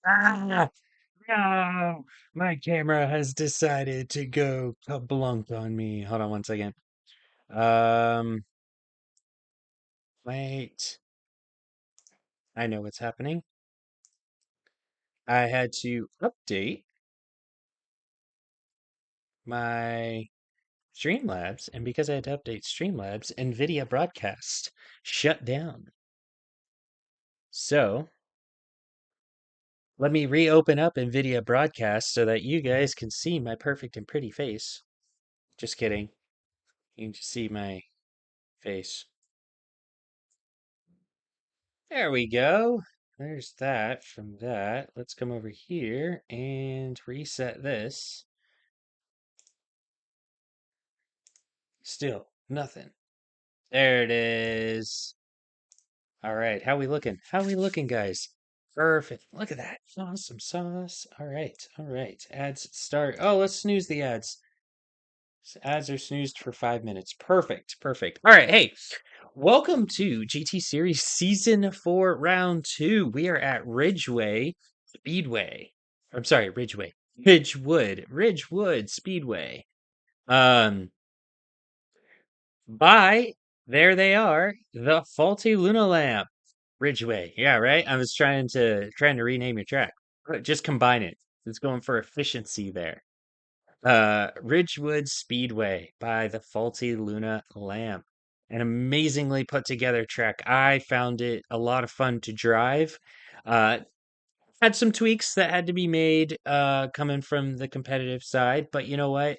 Ah, no, my camera has decided to go kablunk on me. Hold on one second. Um, Wait. I know what's happening. I had to update my Streamlabs, and because I had to update Streamlabs, NVIDIA Broadcast shut down. So let me reopen up NVIDIA Broadcast so that you guys can see my perfect and pretty face. Just kidding. You can just see my face. There we go. There's that from that. Let's come over here and reset this. Still nothing. There it is. All right, how we looking? How we looking, guys? Perfect. Look at that. Awesome sauce. All right, all right. Ads start. Oh, let's snooze the ads. Ads are snoozed for 5 minutes. Perfect, perfect. All right, hey, welcome to GT Series Season 4, Round 2. We are at Ridgeway Speedway. I'm sorry, Ridgewood Speedway. Um, by there they are, the faulty Luna lamp. Ridgeway. Yeah, right. I was trying to rename your track. Just combine it. It's going for efficiency there. Ridgewood Speedway by the Faulty Luna Lamp. An amazingly put together track. I found it a lot of fun to drive. Uh, had some tweaks that had to be made coming from the competitive side, but you know what?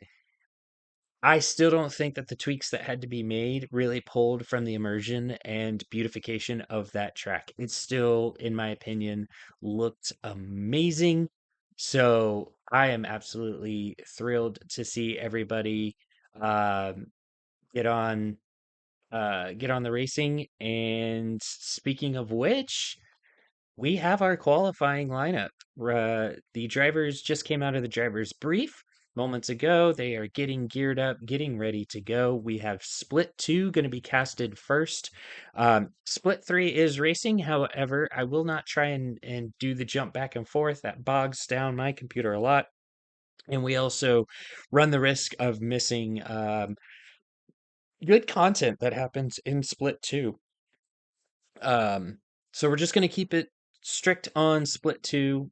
I still don't think that the tweaks that had to be made really pulled from the immersion and beautification of that track. It still, in my opinion, looked amazing. So I am absolutely thrilled to see everybody um, get on get on the racing. And speaking of which, we have our qualifying lineup. The drivers just came out of the driver's brief moments ago. They are getting geared up, getting ready to go. We have Split 2 going to be casted first. Split 3 is racing. However, I will not try and do the jump back and forth. That bogs down my computer a lot. And we also run the risk of missing good content that happens in Split 2. Um, so we're just going to keep it strict on Split 2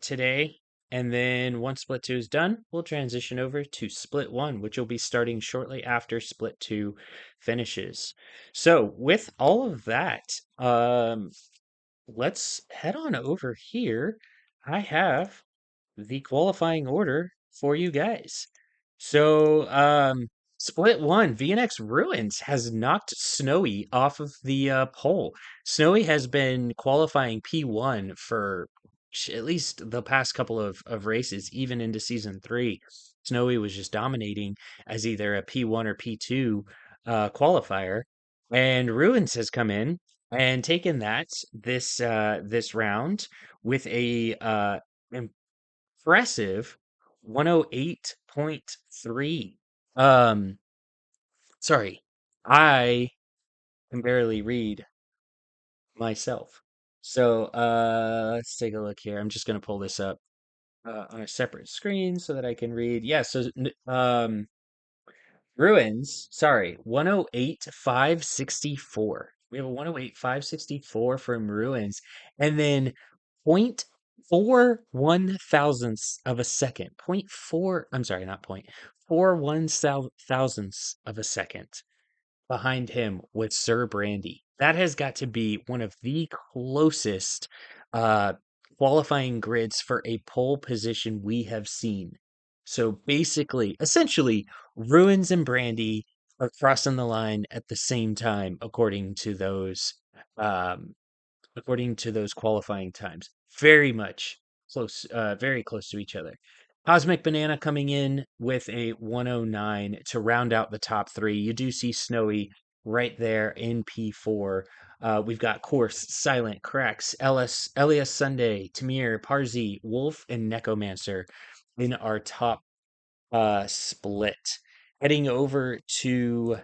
today. And then once Split 2 is done, we'll transition over to Split 1, which will be starting shortly after Split 2 finishes. So with all of that, let's head on over here. I have the qualifying order for you guys. So, split one, VNX Ruins has knocked Snowy off of the pole. Snowy has been qualifying P1 for at least the past couple of races, even into season 3. Snowy was just dominating as either a P1 or P2 qualifier. And Ruins has come in and taken that this round with a impressive 108.3. Um, Sorry, I can barely read myself. So, let's take a look here. I'm just gonna pull this up on a separate screen so that I can read. Yeah, so Ruins, sorry, 108,564. We have a 108,564 from Ruins, and then point four one thousandths of a second. Point four, I'm sorry, not point, four one thousandths of a second behind him with Sir Brandy. That has got to be one of the closest uh, qualifying grids for a pole position we have seen. So basically, essentially, Ruins and Brandy are crossing the line at the same time, um, according to those qualifying times. Very much close, very close to each other. CosmicBanana coming in with a 109 to round out the top three. You do see Snowy right there in P4. We've got Koarsse, Silent, Crax, Elias Sunday, Temyr, Parzy, Wolf, and Necromancer in our top split. Heading over to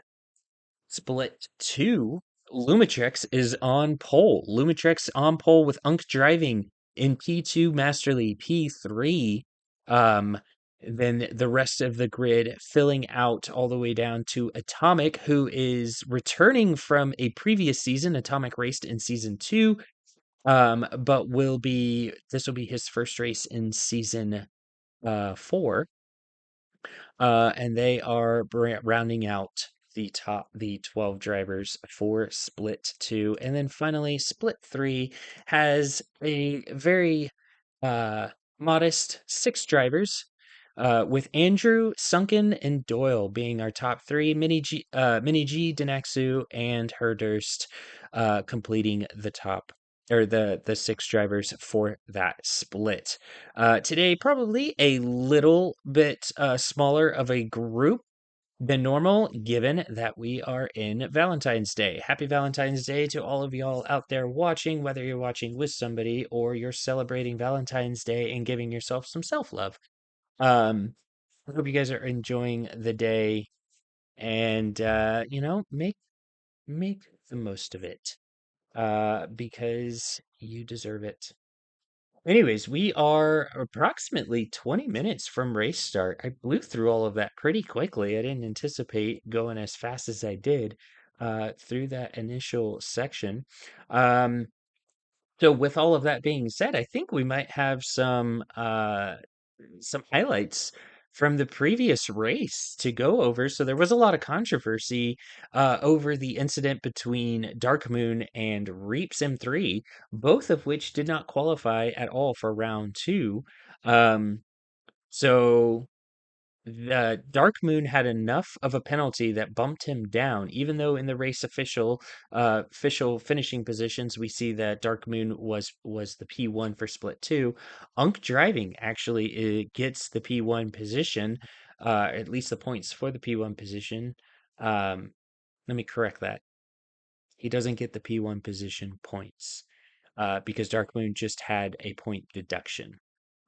Split 2, LumaTrix is on pole. LumaTrix on pole with Unk driving In P2 Masterly P3, um, then the rest of the grid filling out all the way down to Atomic, who is returning from a previous season. Atomic raced in season 2, but this will be his first race in season 4. And they are rounding out the 12 drivers for Split 2. And then finally, Split 3 has a very uh, modest 6 drivers, with Andrew, Sunken, and Doyle being our top 3. Mini G, Denaxu, and Herdurst completing the top, or the 6 drivers for that split. Today, probably a little bit smaller of a group than normal, given that we are in Valentine's Day. Happy Valentine's Day to all of y'all out there watching, whether you're watching with somebody or you're celebrating Valentine's Day and giving yourself some self-love. I hope you guys are enjoying the day, and make the most of it, because you deserve it. Anyways, we are approximately 20 minutes from race start. I blew through all of that pretty quickly. I didn't anticipate going as fast as I did through that initial section. Um, so with all of that being said, I think we might have some highlights from the previous race to go over. So there was a lot of controversy over the incident between Dark Moon and Reaps M3, both of which did not qualify at all for round 2. Um, so the Dark Moon had enough of a penalty that bumped him down, even though in the race official finishing positions we see that Dark Moon was the P1 for split 2. Unk Driving actually gets the P1 position, at least the points for the P1 position. Let me correct that. He doesn't get the P1 position points, because Dark Moon just had a point deduction.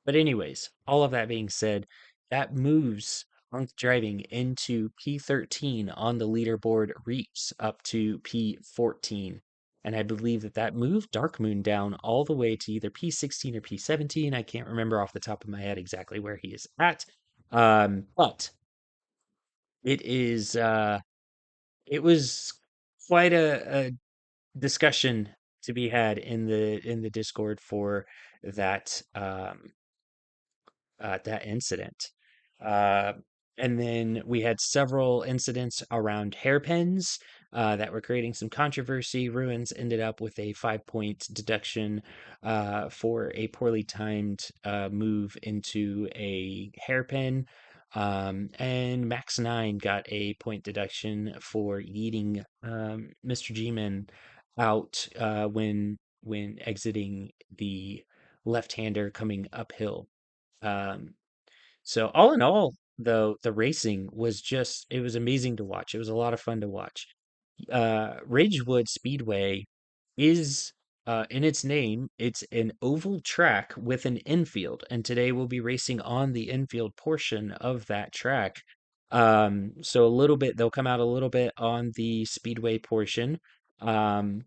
But anyways, all of that being said, that moves Unk Driving into P13 on the leaderboard, Reaps up to P14. And I believe that moved Dark Moon down all the way to either P16 or P17. I can't remember off the top of my head exactly where he is at. But it is it was quite a discussion to be had in the Discord for that that incident. Uh, and then we had several incidents around hairpins that were creating some controversy. Ruins ended up with a 5-point deduction for a poorly timed move into a hairpin. And Max 9 got a point deduction for eating MrGiMan out when exiting the left-hander coming uphill. Um, so all in all, though, the racing it was amazing to watch. It was a lot of fun to watch. Ridgewood Speedway is, in its name, it's an oval track with an infield, and today we'll be racing on the infield portion of that track. So they'll come out a little bit on the speedway portion. Um,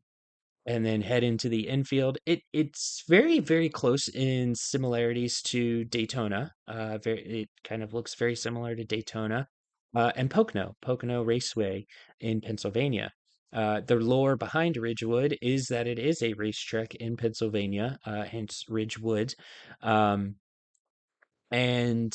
and then head into the infield. It's very, very close in similarities to Daytona. It kind of looks very similar to Daytona, and Pocono Raceway in Pennsylvania. The lore behind Ridgewood is that it is a racetrack in Pennsylvania, hence Ridgewood. Um, and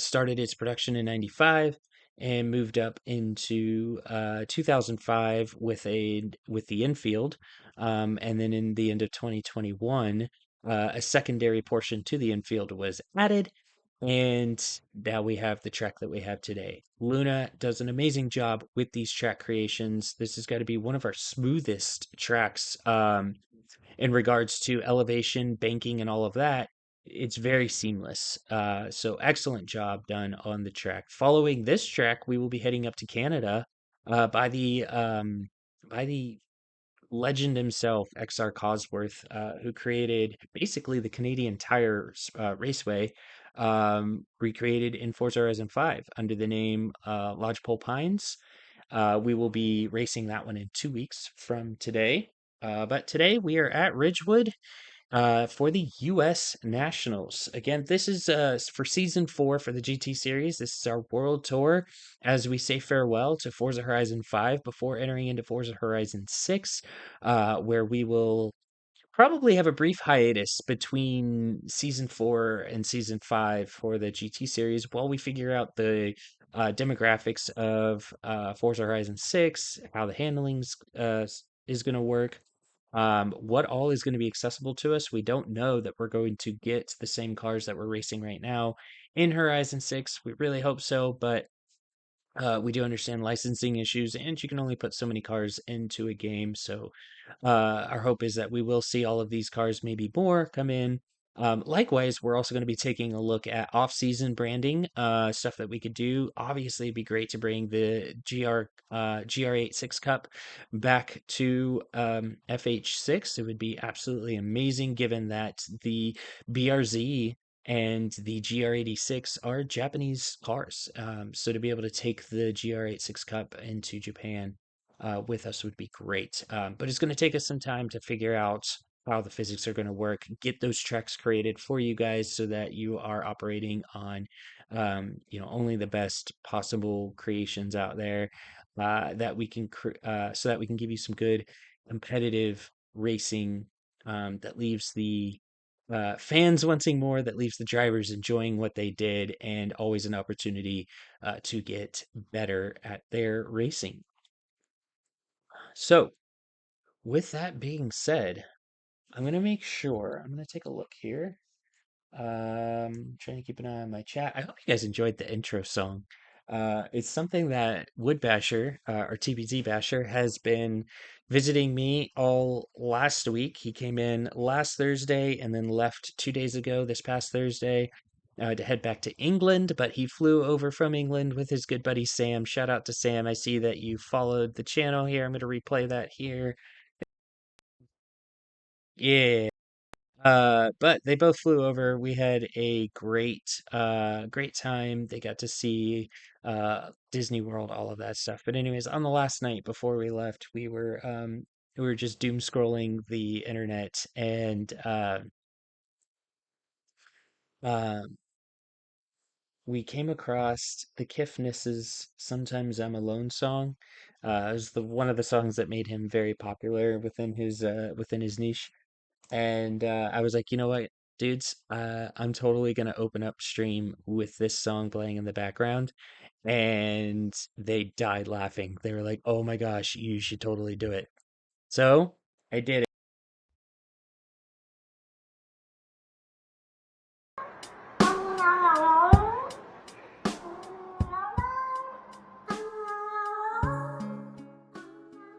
started its production in 95 and moved up into 2005 with the infield, and then in the end of 2021 a secondary portion to the infield was added, and now we have the track that we have today. Luna does an amazing job with these track creations. This has got to be one of our smoothest tracks, in regards to elevation, banking, and all of that. It's very seamless. So excellent job done on the track. Following this track, we will be heading up to Canada, by the legend himself, XR Cosworth, who created basically the Canadian Tire Raceway, recreated in Forza Horizon 5 under the name Lodgepole Pines. We will be racing that one in 2 weeks from today. But today we are at Ridgewood, for the U.S. Nationals. Again, this is for season 4 for the GT series. This is our world tour as we say farewell to Forza Horizon 5 before entering into Forza Horizon 6, where we will probably have a brief hiatus between season 4 and season 5 for the GT series while we figure out the demographics of Forza Horizon 6, how the handling's is going to work, what all is going to be accessible to us. We don't know that we're going to get the same cars that we're racing right now in Horizon 6. We really hope so, but we do understand licensing issues, and you can only put so many cars into a game. So our hope is that we will see all of these cars, maybe more, come in. Likewise, we're also going to be taking a look at off-season branding, stuff that we could do. Obviously, it'd be great to bring the GR8 6 Cup back to FH6. It would be absolutely amazing, given that the BRZ and the GR86 are Japanese cars. So to be able to take the GR86 Cup into Japan with us would be great. But it's going to take us some time to figure out how the physics are going to work, get those tracks created for you guys so that you are operating on, only the best possible creations out there that we can, so that we can give you some good competitive racing that leaves the fans wanting more, that leaves the drivers enjoying what they did, and always an opportunity to get better at their racing. So, with that being said, I'm going to make sure, I'm going to take a look here. Trying to keep an eye on my chat. I hope you guys enjoyed the intro song. It's something that Wood Basher, or TBT Basher, has been visiting me all last week. He came in last Thursday and then left 2 days ago, this past Thursday, to head back to England. But he flew over from England with his good buddy Sam. Shout out to Sam. I see that you followed the channel here. I'm going to replay that here. Yeah. But they both flew over. We had a great time. They got to see Disney World, all of that stuff. But anyways, on the last night before we left, we were just doom scrolling the internet, and uh, we came across the Kifniss's "Sometimes I'm Alone" song. It was the one of the songs that made him very popular within his niche. And I was like, you know what, dudes, I'm totally gonna open up stream with this song playing in the background. And they died laughing. They were like, oh my gosh, you should totally do it. So I did it.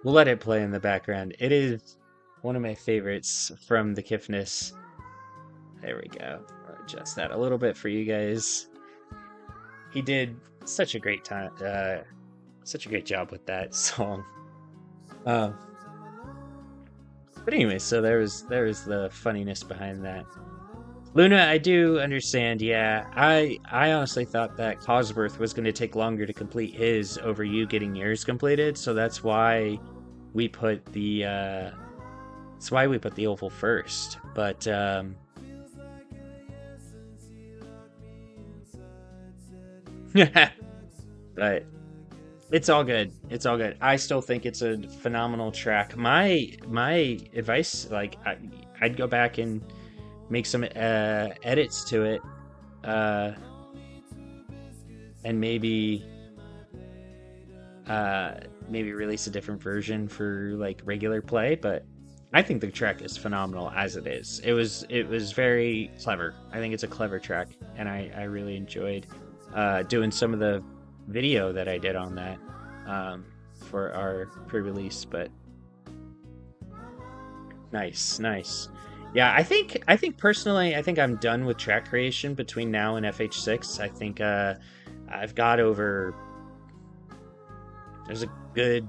We'll let it play in the background. It is one of my favorites from the Kifniss. There we go. I'll adjust that a little bit for you guys. He did such a great time, such a great job with that song. Um, but anyway, so there was the funniness behind that. Luna, I do understand. Yeah, I honestly thought that Cosworth was going to take longer to complete his over you getting yours completed, so we put the that's why we put the oval first. But it's all good. It's all good. I still think it's a phenomenal track. My advice, I'd go back and make some edits to it, uh, and maybe release a different version for like regular play. But I think the track is phenomenal as it is. It was very clever. I think it's a clever track, and I really enjoyed doing some of the video that I did on that for our pre-release. But nice. Yeah, I think personally, I think I'm done with track creation between now and FH6. I think I've got over there's a good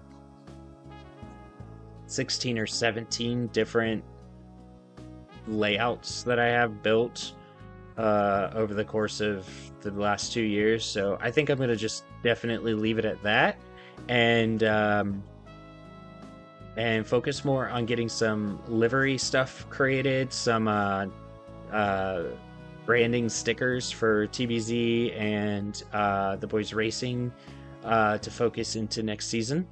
16 or 17 different layouts that I have built over the course of the last 2 years. So I think I'm gonna just definitely leave it at that. And and focus more on getting some livery stuff created, some uh, branding stickers for TBZ and the boys racing to focus into next season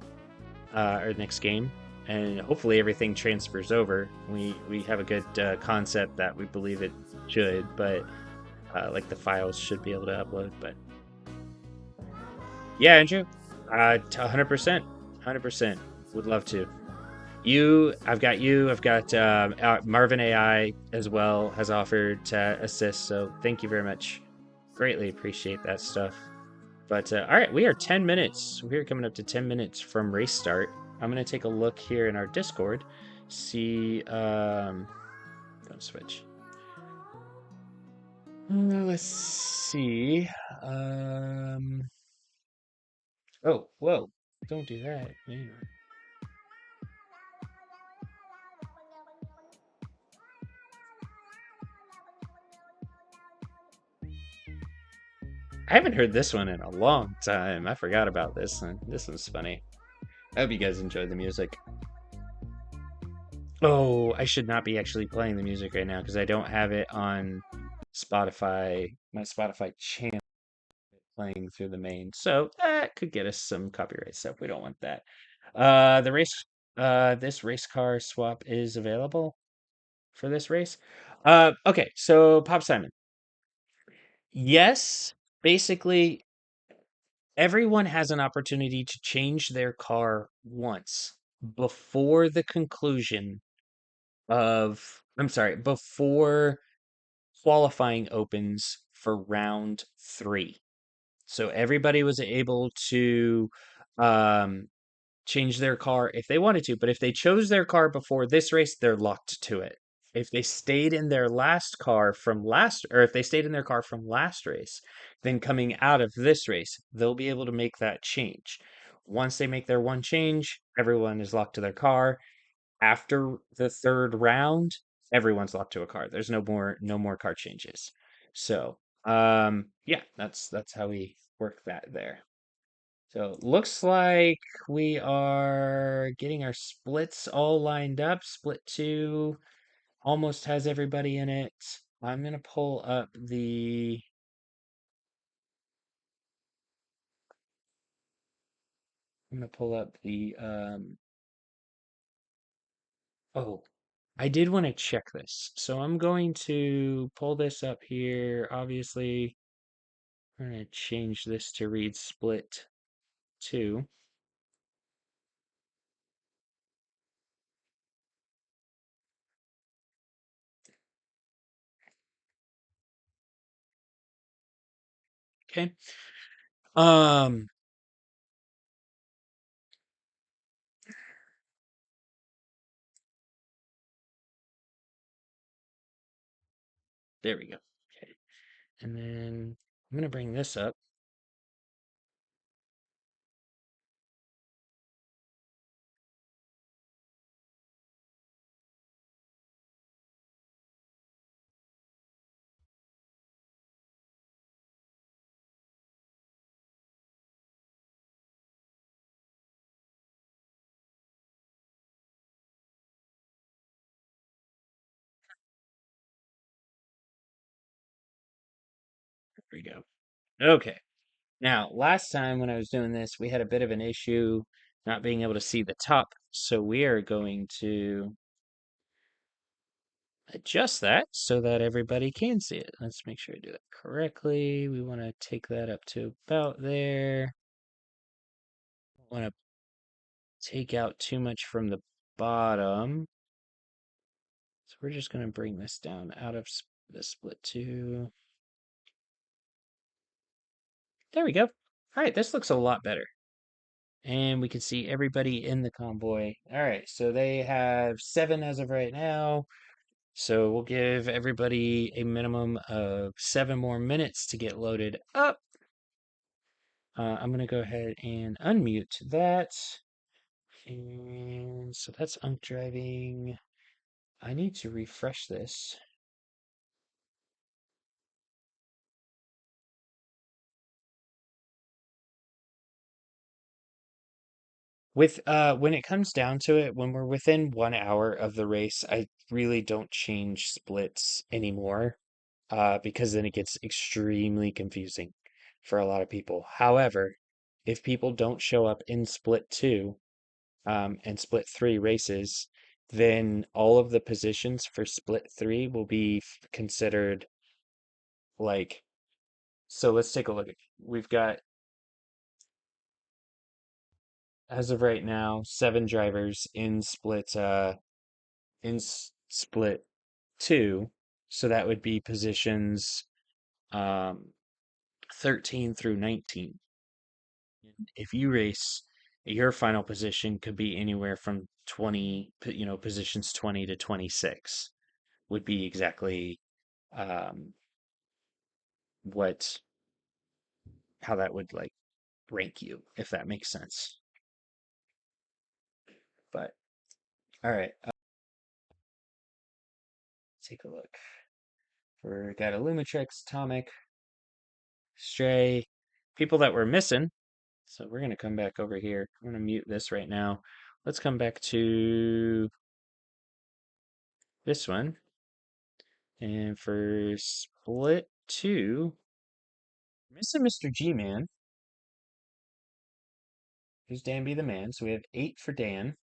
or next game, and hopefully everything transfers over. We have a good concept that we believe it should, but like the files should be able to upload. But yeah, Andrew, 100%, 100% would love to. I've got Marvin AI as well has offered to assist, so thank you very much. Greatly appreciate that stuff. But all right, we are 10 minutes. We're coming up to 10 minutes from race start. I'm going to take a look here in our Discord, see, don't switch. Let's see. Um, oh, whoa, don't do that. Man. I haven't heard this one in a long time. I forgot about this one. This one's funny. I hope you guys enjoy the music. Oh, I should not be actually playing the music right now because I don't have it on Spotify, my Spotify channel playing through the main. So that could get us some copyright stuff. We don't want that. The race, this race car swap is available for this race. Okay, so Pop Simon. Yes, basically everyone has an opportunity to change their car once before the conclusion I'm sorry, before qualifying opens for round 3. So everybody was able to um, change their car if they wanted to, but if they chose their car before this race, they're locked to it. If they stayed in their last car from last, or if they stayed in their car from last race, then coming out of this race, they'll be able to make that change. Once they make their one change, everyone is locked to their car. After the third round, everyone's locked to a car. There's no more car changes. So, yeah, that's how we work that there. So it looks like we are getting our splits all lined up. Split 2 almost has everybody in it. I'm gonna pull up the I'm gonna pull up the oh, I did want to check this. So I'm going to pull this up here. Obviously, I'm going to change this to read split 2. Okay. Um, there we go. Okay. And then I'm going to bring this up. There we go. Okay. Now, last time when I was doing this, we had a bit of an issue not being able to see the top. So we are going to adjust that so that everybody can see it. Let's make sure I do that correctly. We want to take that up to about there. Want to take out too much from the bottom. So we're just going to bring this down out of the split 2. There we go. All right, this looks a lot better. And we can see everybody in the convoy. All right, so they have 7 as of right now. So we'll give everybody a minimum of 7 more minutes to get loaded up. I'm going to go ahead and unmute that. And so that's Unk driving. I need to refresh this. With when it comes down to it, when we're within 1 hour of the race, I really don't change splits anymore, because then it gets extremely confusing for a lot of people. However, if people don't show up in split two, and split three races, then all of the positions for split three will be considered like, so let's take a look. We've got, as of right now, 7 drivers in split two. So that would be positions um 13 through 19. If you race, your final position could be anywhere from 20, positions 20 to 26 would be exactly um what how that would like rank you, if that makes sense. But all right, take a look. We got ILUMATRIXX8 Atomic, Stray, people that we're missing. So we're gonna come back over here. I'm gonna mute this right now. Let's come back to this one. And for split two, missing MrGiMan. Who's Dan be the man? So we have 8 for Dan.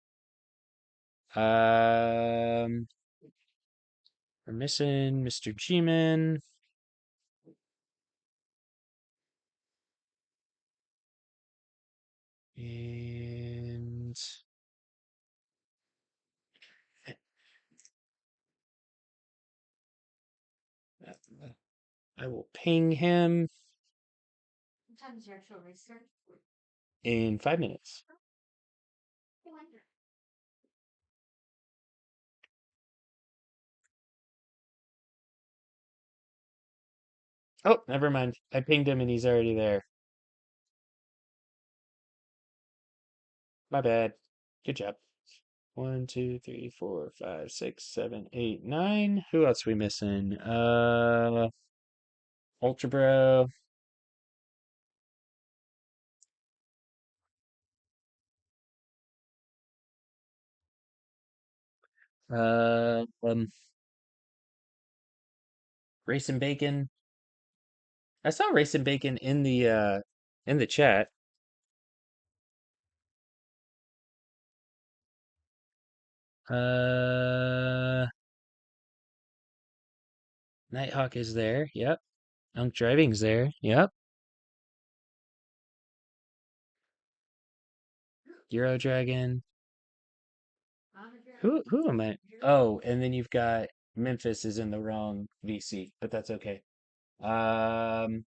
Um, we're missing MrGiMan. And I will ping him in 5 minutes. Oh, never mind. I pinged him and he's already there. My bad. Good job. 1, 2, 3, 4, 5, 6, 7, 8, 9. Who else we missing? Ultra Bro. Uh, um, RacinBacon. I saw RacinBacon in the chat. Uh, Nighthawk is there. Yep. Unk Driving's there. Yep. EuroDragon. Who am I? Oh, and then you've got Memphis is in the wrong VC, but that's okay. Um,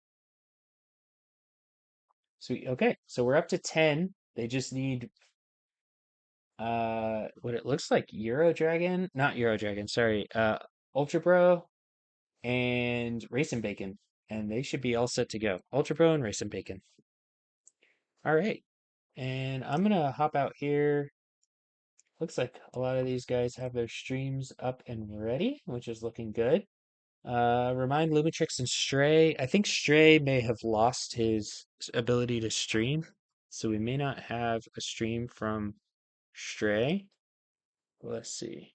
Sweet. Okay, so we're up to 10. They just need what it looks like EuroDragon, not EuroDragon, sorry, Ultra Bro and RacinBacon, and they should be all set to go. Ultra Bro and RacinBacon. All right, and I'm gonna hop out here. Looks like a lot of these guys have their streams up and ready, which is looking good. Remind Lumitrix and Stray. I think Stray may have lost his ability to stream, so we may not have a stream from Stray. Let's see.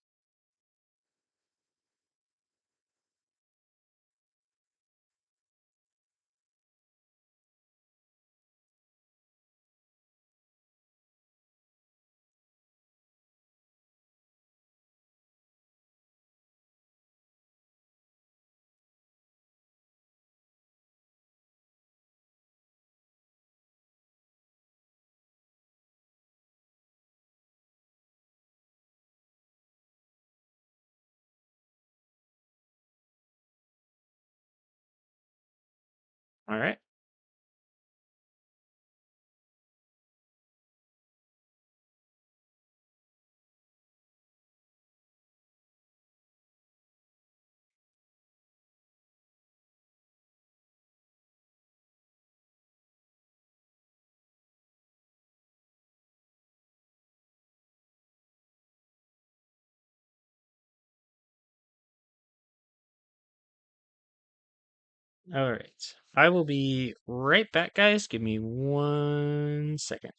All right. All right. I will be right back, guys. Give me 1 second.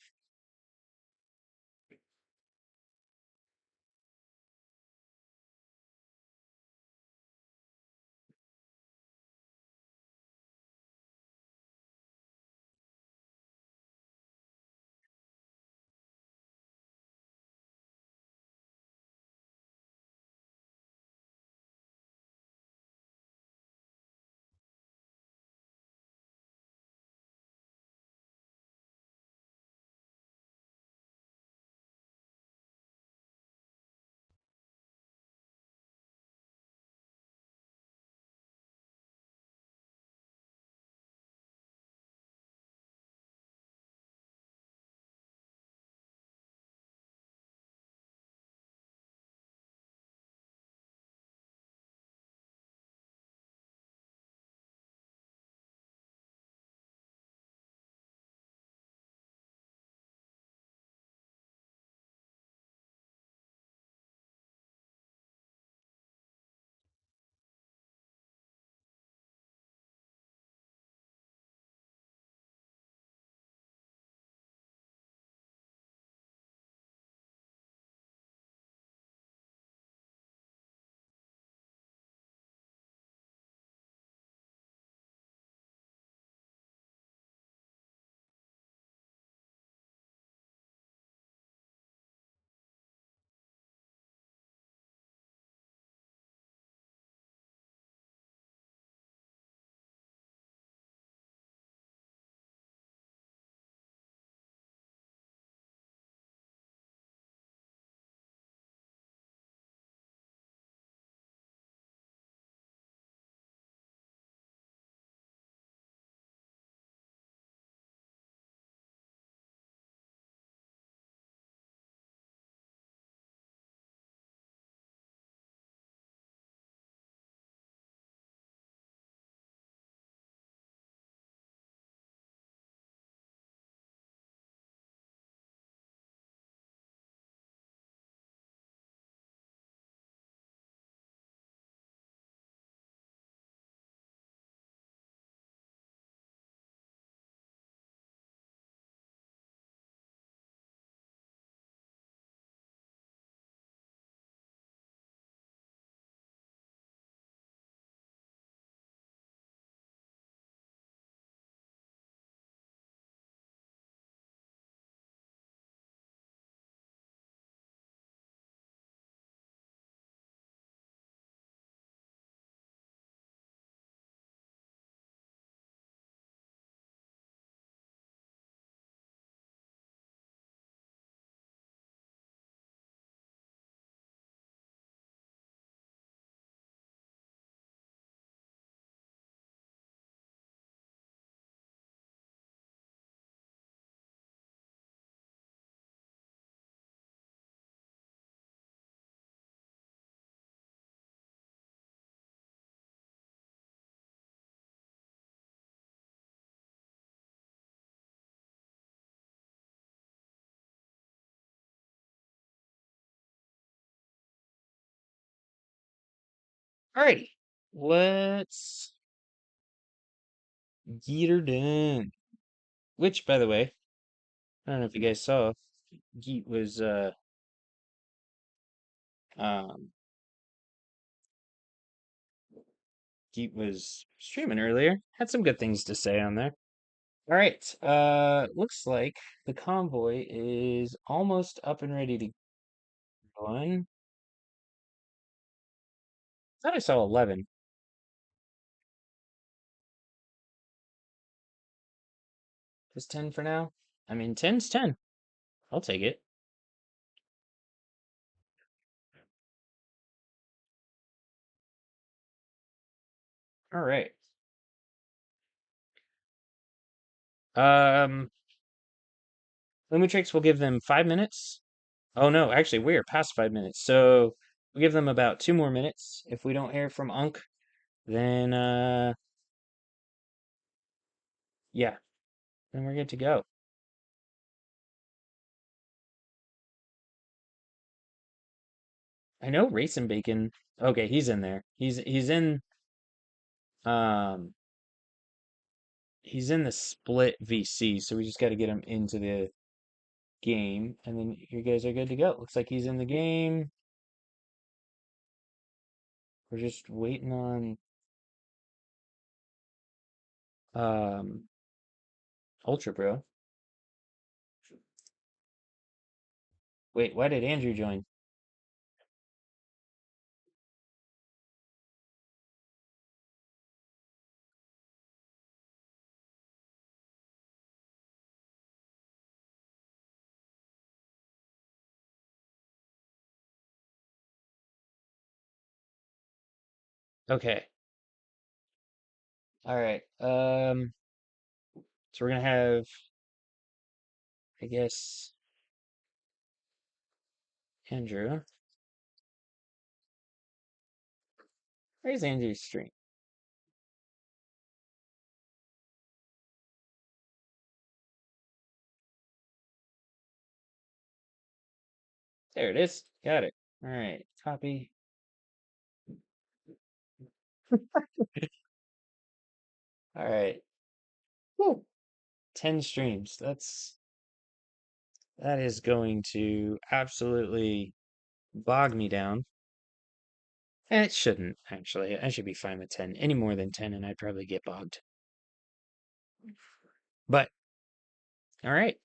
Alrighty, let's get her done. Which, by the way, I don't know if you guys saw, Geet was um Geet was streaming earlier. Had some good things to say on there. All right. Looks like the convoy is almost up and ready to go on. Thought I saw 11. Just 10 for now. I mean, 10's 10. I'll take it. All right. Um, Lumitrix will give them 5 minutes. Oh no, actually, we're past 5 minutes. So we'll give them about 2 more minutes. If we don't hear from Unk, then yeah, then we're good to go. I know RacinBacon. Okay, he's in there. Um he's in the split VC, so we just got to get him into the game, and then you guys are good to go. Looks like he's in the game. We're just waiting on um Ultra Pro. Wait, why did Andrew join? Okay. All right. So we're gonna have, I guess, Andrew. Where's Andrew's stream? There it is. Got it. All right. Copy. All right. Woo. 10 streams. That is going to absolutely bog me down. And it shouldn't, actually. I should be fine with 10. Any more than 10, and I'd probably get bogged. But, all right.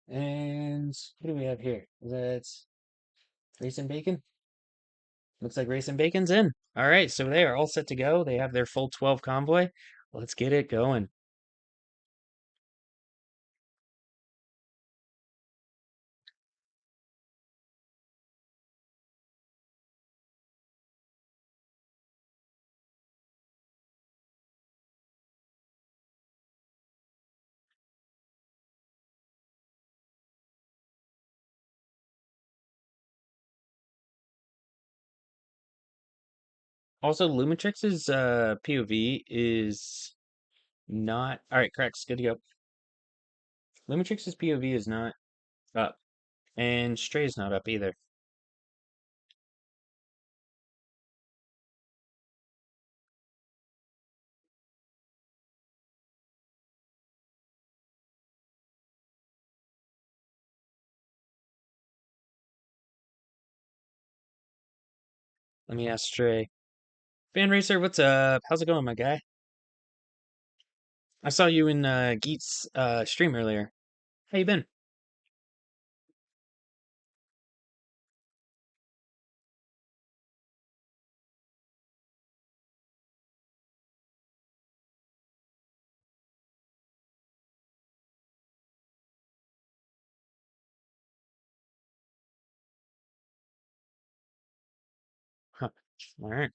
And what do we have here? Is that RacinBacon? Looks like RacinBacon's in. All right, so they are all set to go. They have their full 12 convoy. Let's get it going. Also, Lumatrix's POV is not. All right, Crax, good to go. Lumatrix's POV is not up, and Stray's not up either. Let me ask Stray. Fan Racer, what's up? How's it going, my guy? I saw you in Geet's stream earlier. How you been? Huh. All right.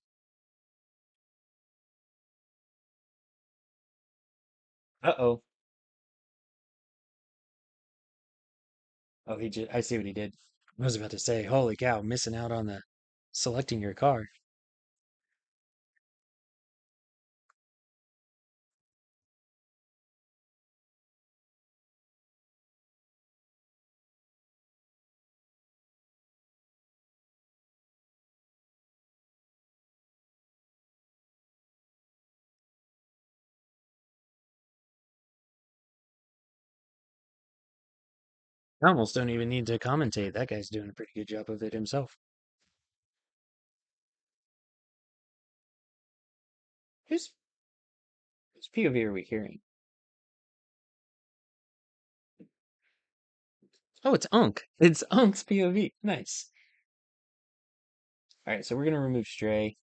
Uh-oh. Oh, he just, I see what he did. I was about to say, holy cow, missing out on the selecting your car. I almost don't even need to commentate. That guy's doing a pretty good job of it himself. Whose POV are we hearing? Oh, it's Unk. It's Unk's POV. Nice. All right, so we're gonna remove Stray.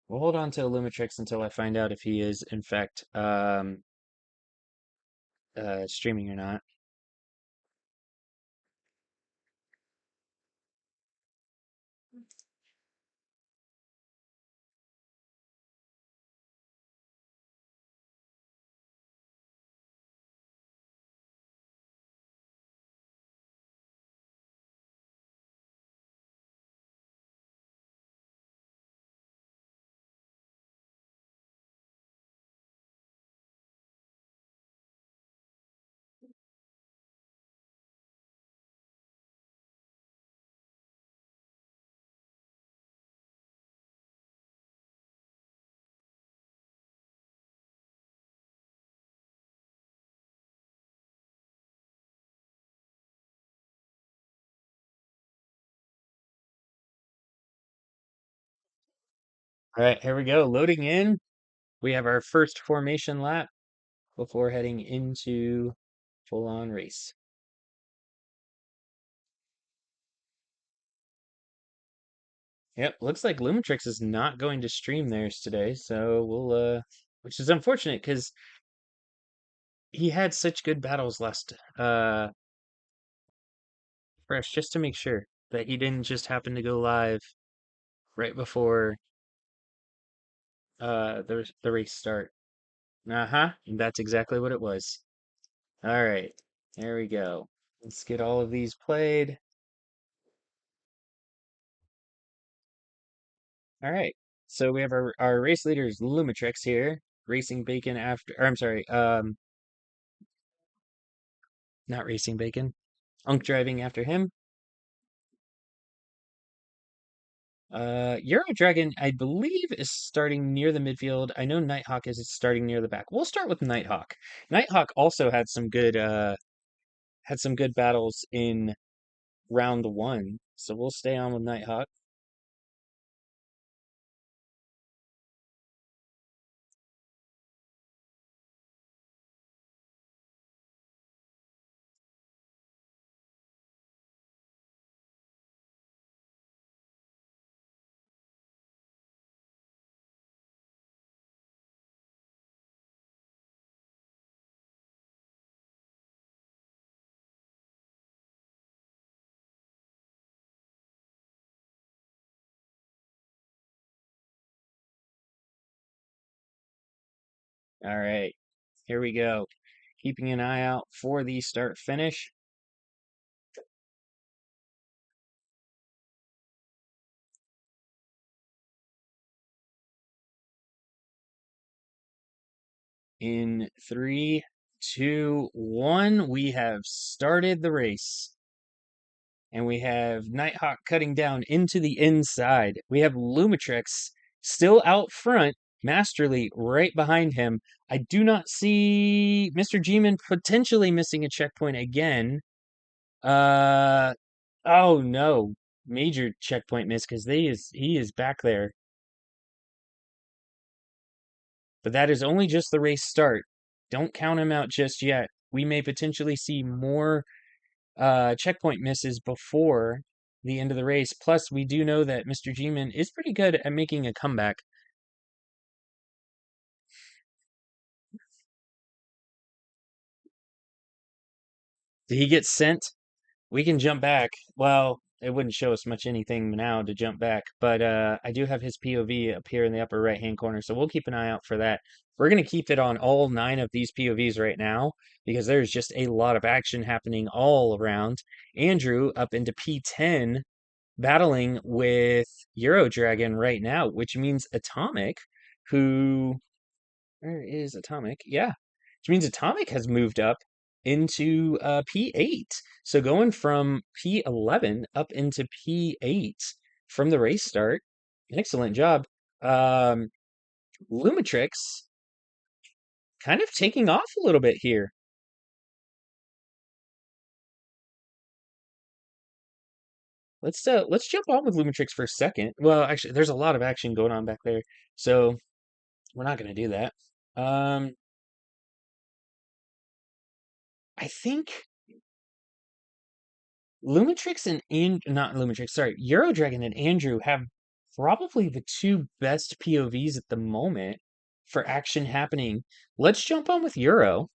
We'll hold on to ILUMATRIXX8 until I find out if he is, in fact, streaming or not. All right, here we go. Loading in. We have our first formation lap before heading into full-on race. Yep, looks like Lumitrix is not going to stream theirs today, so which is unfortunate because he had such good battles last fresh, just to make sure that he didn't just happen to go live right before the race start. Uh-huh, that's exactly what it was. All right, there we go. Let's get all of these played. All right. So we have our race leaders Lumitrix here, RacinBacon after or I'm sorry, not RacinBacon. Unk driving after him. EuroDragon, I believe, is starting near the midfield. I know Nighthawk is starting near the back. We'll start with Nighthawk. Nighthawk also had some good battles in round one, so we'll stay on with Nighthawk. All right, here we go. Keeping an eye out for the start finish. In three, two, one, we have started the race. And we have Nighthawk cutting down into the inside. We have Lumitrix still out front, Masterly right behind him. I do not see MrGiMan potentially missing a checkpoint again. Uh oh no. Major checkpoint miss because he is back there. But that is only just the race start. Don't count him out just yet. We may potentially see more checkpoint misses before the end of the race. Plus, we do know that MrGiMan is pretty good at making a comeback. Did he get sent? We can jump back. Well, it wouldn't show us much anything now to jump back, but I do have his POV up here in the upper right-hand corner, so we'll keep an eye out for that. We're going to keep it on all 9 of these POVs right now because there's just a lot of action happening all around. Andrew up into P10 battling with EuroDragon right now, which means Atomic, who where is Atomic? Yeah, which means Atomic has moved up into P8. So going from P11 up into P8 from the race start. Excellent job. Um, Lumitrix kind of taking off a little bit here. Let's jump on with Lumatrix for a second. Well, actually, there's a lot of action going on back there, so we're not gonna do that. Um, I think Lumatrix and not Lumatrix, sorry, EuroDragon and Andrew have probably the two best POVs at the moment for action happening. Let's jump on with Euro.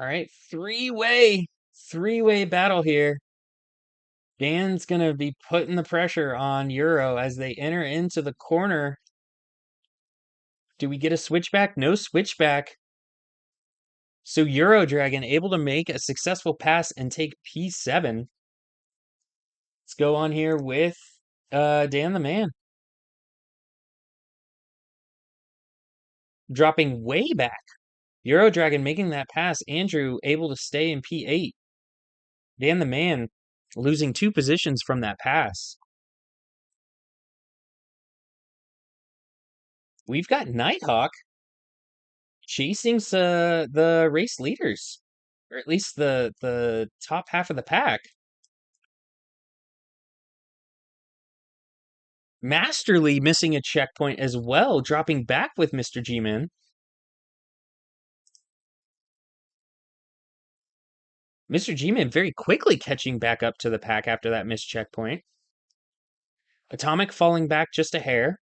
All right, three-way battle here. Dan's gonna be putting the pressure on Euro as they enter into the corner. Do we get a switchback? No switchback. So EuroDragon able to make a successful pass and take P7. Let's go on here with Dan the Man. Dropping way back. EuroDragon making that pass. Andrew able to stay in P8. Dan the Man losing 2 positions from that pass. We've got Nighthawk chasing the race leaders, or at least the top half of the pack. Masterly missing a checkpoint as well, dropping back with MrGiMan. MrGiMan very quickly catching back up to the pack after that missed checkpoint. Atomic falling back just a hair.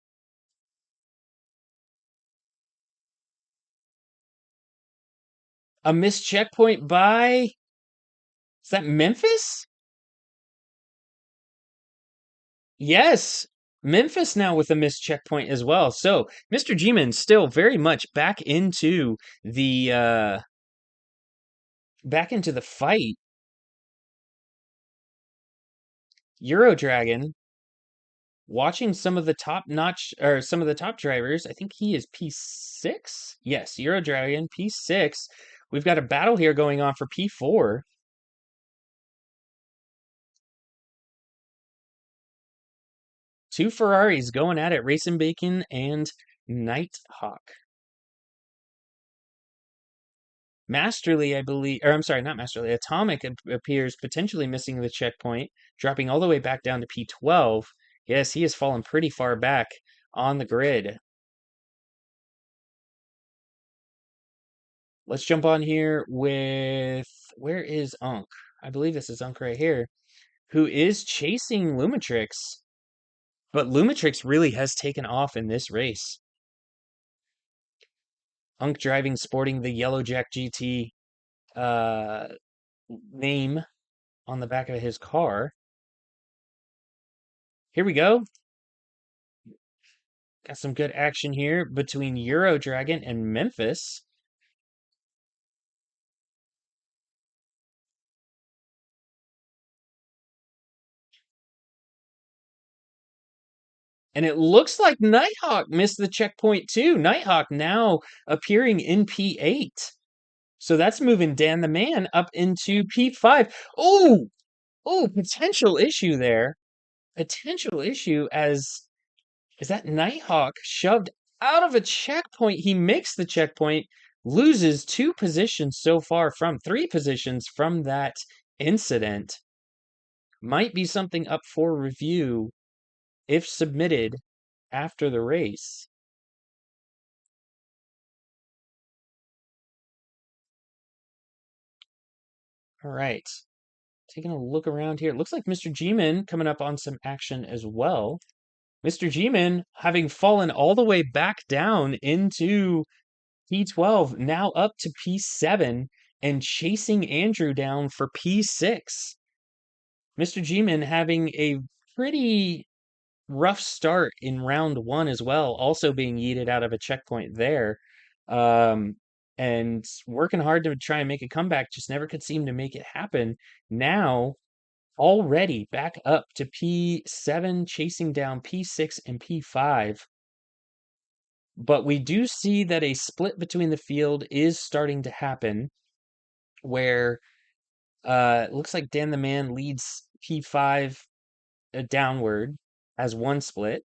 A missed checkpoint by... Is that Memphis? Yes, Memphis now with a missed checkpoint as well. So MrGiMan still very much back into the fight. EuroDragon watching some of the some of the top drivers. I think he is P6. Yes, EuroDragon P6. We've got a battle here going on for P4. Two Ferraris going at it, RacinBacon and Nighthawk. Masterly, I believe, or I'm sorry, not Masterly. Atomic appears potentially missing the checkpoint, dropping all the way back down to P12. Yes, he has fallen pretty far back on the grid. Let's jump on here with, where is Unk? I believe this is Unk right here, who is chasing Lumatrix. But Lumatrix really has taken off in this race. Unk driving, sporting the Yellow Jack GT name on the back of his car. Here we go. Got some good action here between EuroDragon and Memphis. And it looks like Nighthawk missed the checkpoint too. Nighthawk now appearing in P8. So that's moving Dan the Man up into P5. Oh, potential issue there. Potential issue as is that Nighthawk shoved out of a checkpoint. He makes the checkpoint, loses 2 positions so far from 3 positions from that incident. Might be something up for review if submitted after the race. All right. Taking a look around here. It looks like MrGiMan coming up on some action as well. MrGiMan having fallen all the way back down into P12, now up to P7 and chasing Andrew down for P6. MrGiMan having a pretty rough start in round 1 as well, also being yeeted out of a checkpoint there. And working hard to try and make a comeback, just never could seem to make it happen. Now, already back up to P7, chasing down P6 and P5. But we do see that a split between the field is starting to happen, where It looks like Dan the Man leads P5 downward as one split.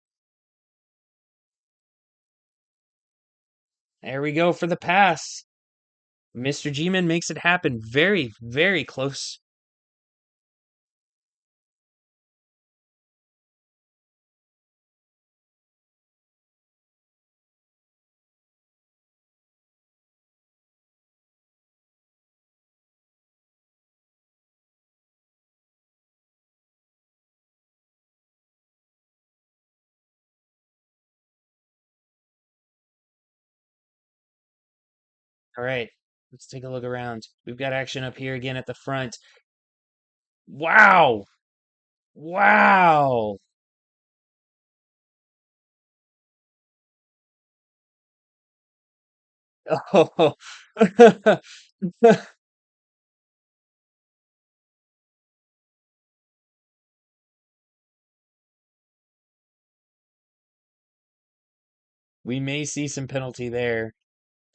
There we go for the pass. MrGiMan makes it happen. Very, very close. All right, let's take a look around. We've got action up here again at the front. Wow! Wow! Oh, we may see some penalty there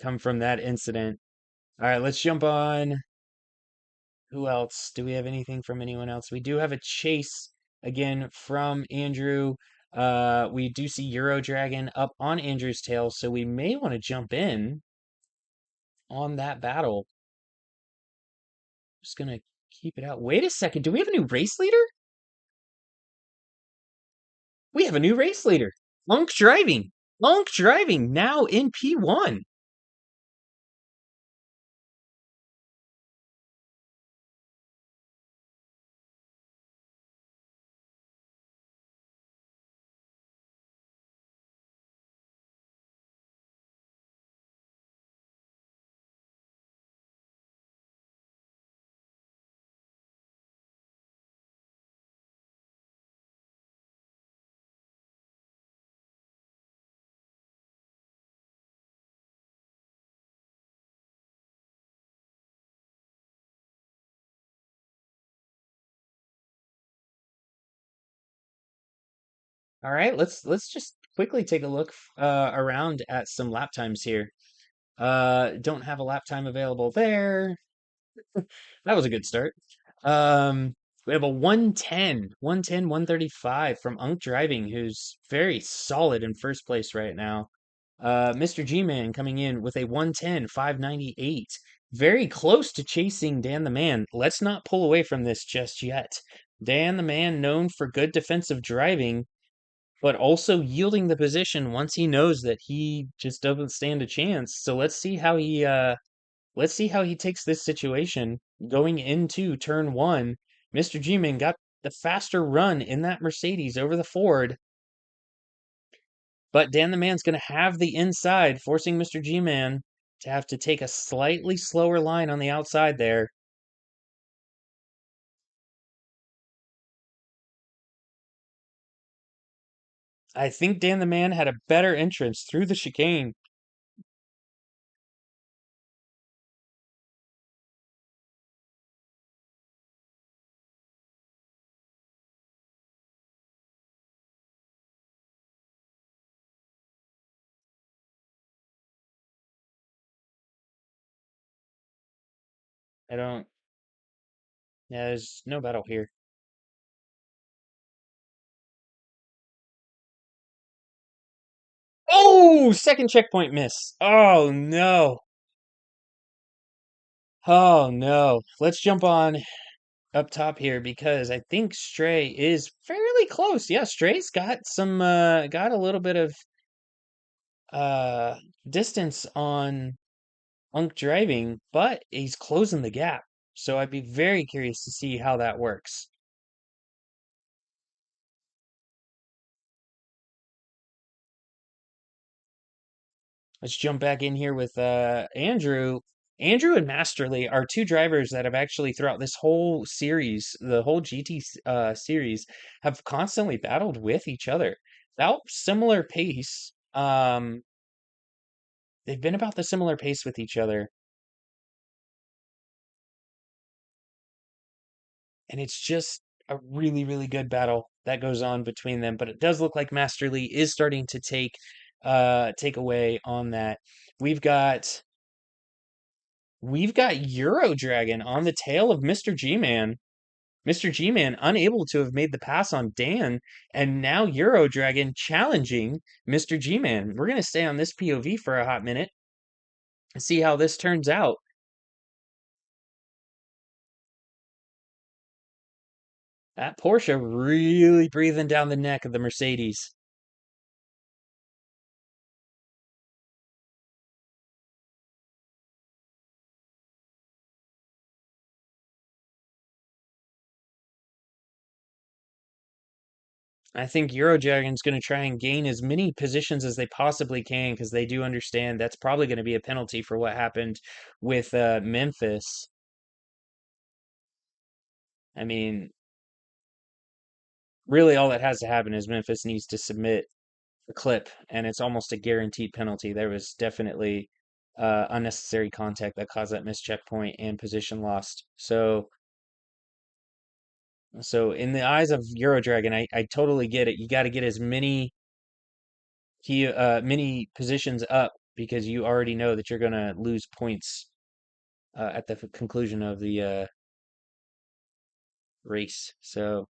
come from that incident. All right, let's jump on. Who else? Do we have anything from anyone else? We do have a chase again from Andrew. We do see EuroDragon up on Andrew's tail, so we may want to jump in on that battle. Just gonna keep it out. Wait a second, do we have a new race leader? We have a new race leader. Monk driving. Monk driving now in P1. All right, let's just quickly take a look around at some lap times here. Don't have a lap time available there. That was a good start. We have a 110, 110, 135 from Unk Driving, who's very solid in first place right now. MrGiMan coming in with a 110, 598. Very close to chasing Dan the Man. Let's not pull away from this just yet. Dan the Man, known for good defensive driving, but also yielding the position once he knows that he just doesn't stand a chance. So let's see how he takes this situation going into turn one. MrGiMan got the faster run in that Mercedes over the Ford, but Dan the Man's going to have the inside, forcing MrGiMan to have to take a slightly slower line on the outside there. I think Dan the Man had a better entrance through the chicane. I don't, yeah, there's no battle here. Oh, second checkpoint miss. Oh no. Oh no. Let's jump on up top here because I think Stray is fairly close. Yeah, Stray's got some got a little bit of uh distance on Unk driving, but he's closing the gap. So I'd be very curious to see how that works. Let's jump back in here with Andrew. Andrew and Masterly are two drivers that have actually throughout this whole series, the whole GT series, have constantly battled with each other. About similar pace. They've been about the similar pace with each other, and it's just a really, really good battle that goes on between them. But it does look like Masterly is starting to take away on that. We've got we've got EuroDragon on the tail of MrGiMan. MrGiMan unable to have made the pass on Dan, and now EuroDragon challenging MrGiMan. We're going to stay on this POV for a hot minute and see how this turns out. That Porsche really breathing down the neck of the Mercedes. I think EuroDragon's going to try and gain as many positions as they possibly can because they do understand that's probably going to be a penalty for what happened with Memphis. I mean, really all that has to happen is Memphis needs to submit a clip, and it's almost a guaranteed penalty. There was definitely unnecessary contact that caused that missed checkpoint and position lost. So in the eyes of EuroDragon, I totally get it. You got to get as many positions up because you already know that you're gonna lose points at the conclusion of the race. So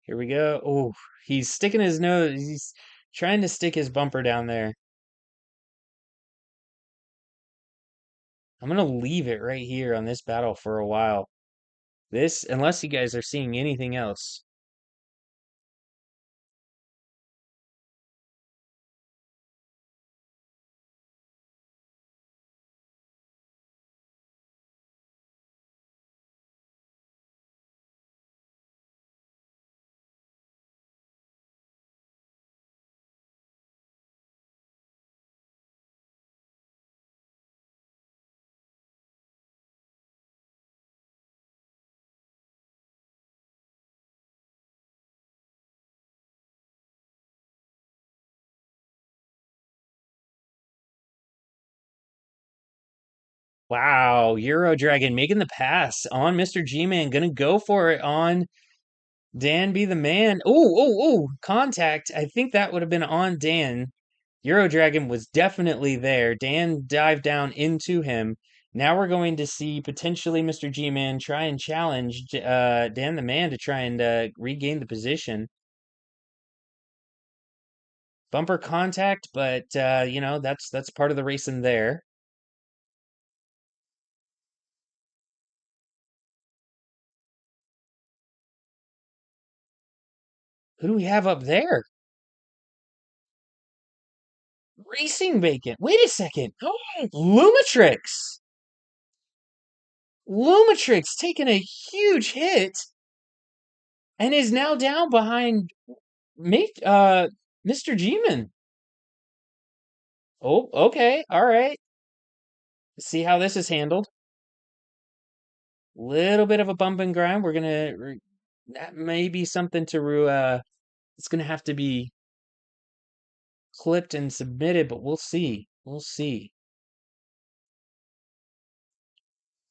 here we go. Oh, he's sticking his nose. He's trying to stick his bumper down there. I'm gonna leave it right here on this battle for a while. This, unless you guys are seeing anything else. Wow, EuroDragon making the pass on MrGiMan, gonna go for it on Dan be the man. Oh, contact. I think that would have been on Dan. EuroDragon was definitely there. Dan dived down into him. Now we're going to see potentially MrGiMan try and challenge Dan the man to try and regain the position. Bumper contact, but that's part of the racing there. Who do we have up there? RacinBacon. Wait a second. Oh, LUMATRIXX8 taking a huge hit and is now down behind MrGiMan. Oh, okay, all right. See how this is handled. Little bit of a bump and grind. That may be something to it's gonna have to be clipped and submitted, but we'll see. We'll see.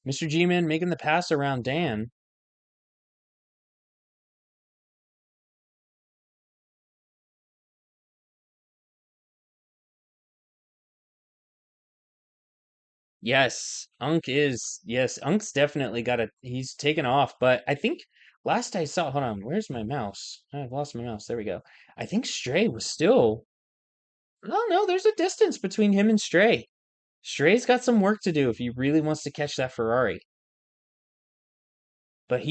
MrGiMan making the pass around Dan. Yes, Unk's definitely he's taken off, but I think last I saw, hold on, where's my mouse? I've lost my mouse. There we go. I think Stray was still, oh no, there's a distance between him and Stray. Stray's got some work to do if he really wants to catch that Ferrari. But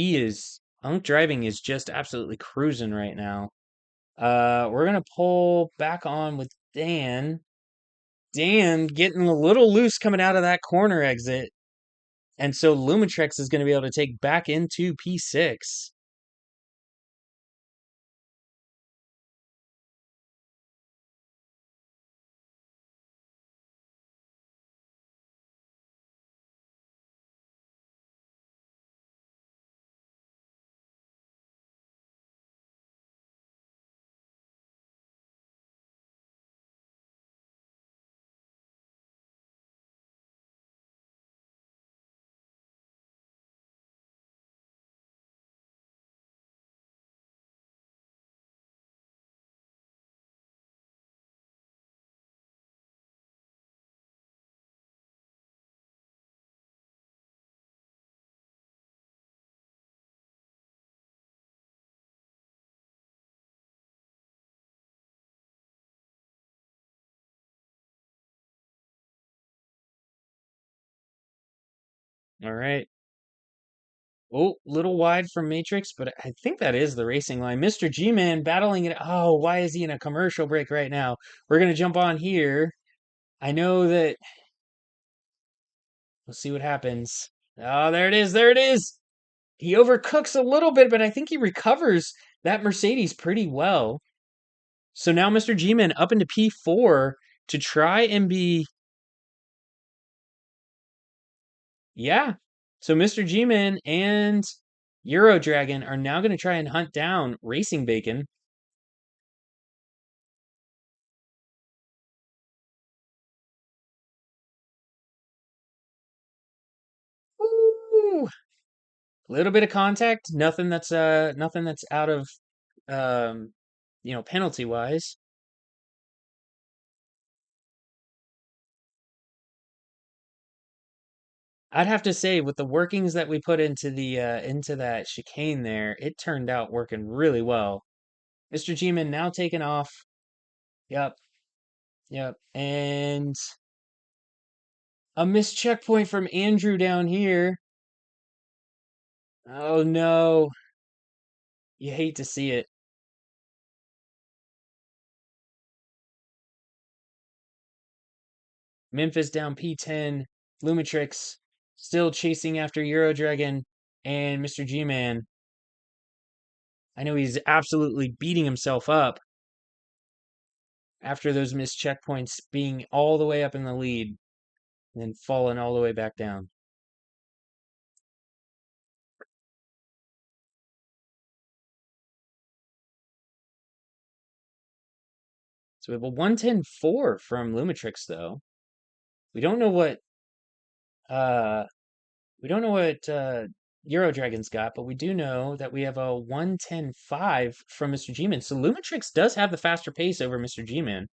Unk driving is just absolutely cruising right now. We're gonna pull back on with Dan. Dan getting a little loose coming out of that corner exit. And so LUMATRIXX8 is going to be able to take back into P6. All right. Oh, little wide from Matrix, but I think that is the racing line. MrGiMan battling it. Oh, why is he in a commercial break right now? We're going to jump on here. I know that. We'll see what happens. Oh, there it is. There it is. He overcooks a little bit, but I think he recovers that Mercedes pretty well. So now MrGiMan up into P4 to try and be. Yeah. So MrGiMan and EuroDragon are now going to try and hunt down RacinBacon. Ooh. Little bit of contact, nothing that's out of um penalty wise. I'd have to say with the workings that we put into the into that chicane there, it turned out working really well. MrGiMan now taking off. Yep, yep. And a missed checkpoint from Andrew down here. Oh no. You hate to see it. Memphis down P10. Lumatrix still chasing after EuroDragon and MrGiMan. I know he's absolutely beating himself up after those missed checkpoints, being all the way up in the lead and then falling all the way back down. So we have a 110.4 from Lumatrix though. We don't know what uh we don't know what EuroDragon's got, but we do know that we have a 110.5 from MrGiMan. So Lumatrix does have the faster pace over MrGiMan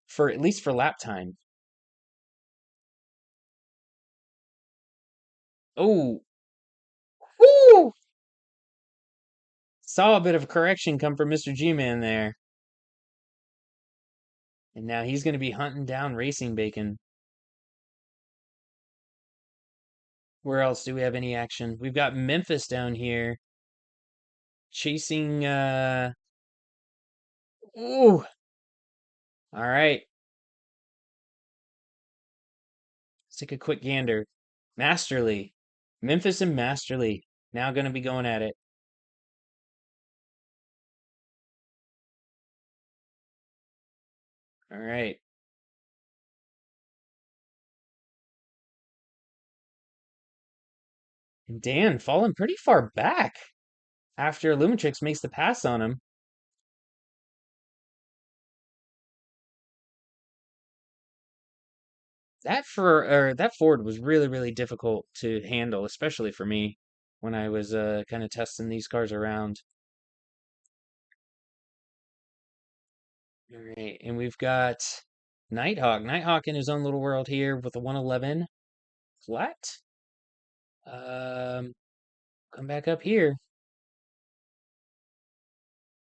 for at least for lap time. Oh, whoo! Saw a bit of a correction come from MrGiMan there. And now he's going to be hunting down RacinBacon. Where else do we have any action? We've got Memphis down here chasing ooh. All right. Let's take a quick gander. Masterly. Memphis and Masterly now going to be going at it. All right. And Dan falling pretty far back after Lumatrix makes the pass on him. That Ford was really difficult to handle, especially for me when I was kind of testing these cars around. All right, and we've got Nighthawk. Nighthawk in his own little world here with a 111 flat. Um, come back up here.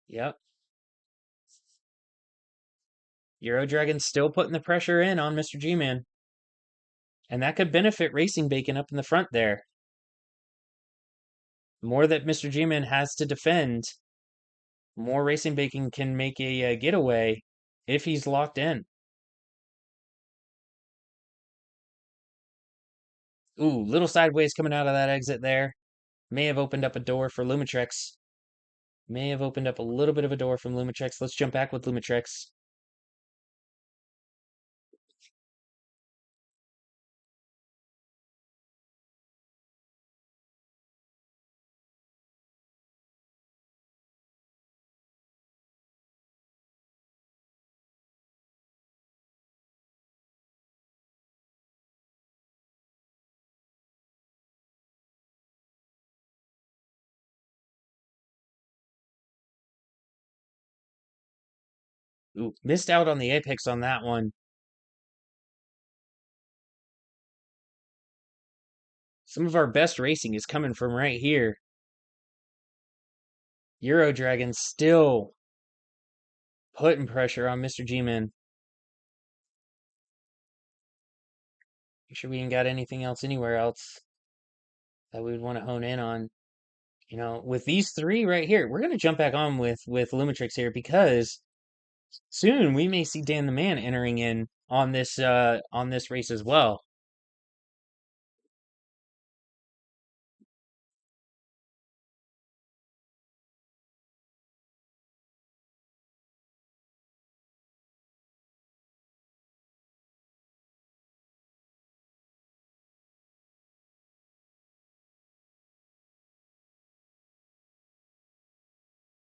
Yep. EuroDragon still putting the pressure in on MrGiMan. And that could benefit RacinBacon up in the front there. The more that MrGiMan has to defend, more RacinBacon can make a getaway if he's locked in. Ooh, little sideways coming out of that exit there. May have opened up a door for Lumatrix. May have opened up a little bit of a door from Lumatrix. Let's jump back with Lumatrix. Ooh, missed out on the apex on that one. Some of our best racing is coming from right here. EuroDragon still putting pressure on MrGiMan. Make sure we ain't got anything else anywhere else that we would want to hone in on. You know, with these three right here, we're gonna jump back on with Lumitrix here because soon we may see Dan the Man entering in on this race as well.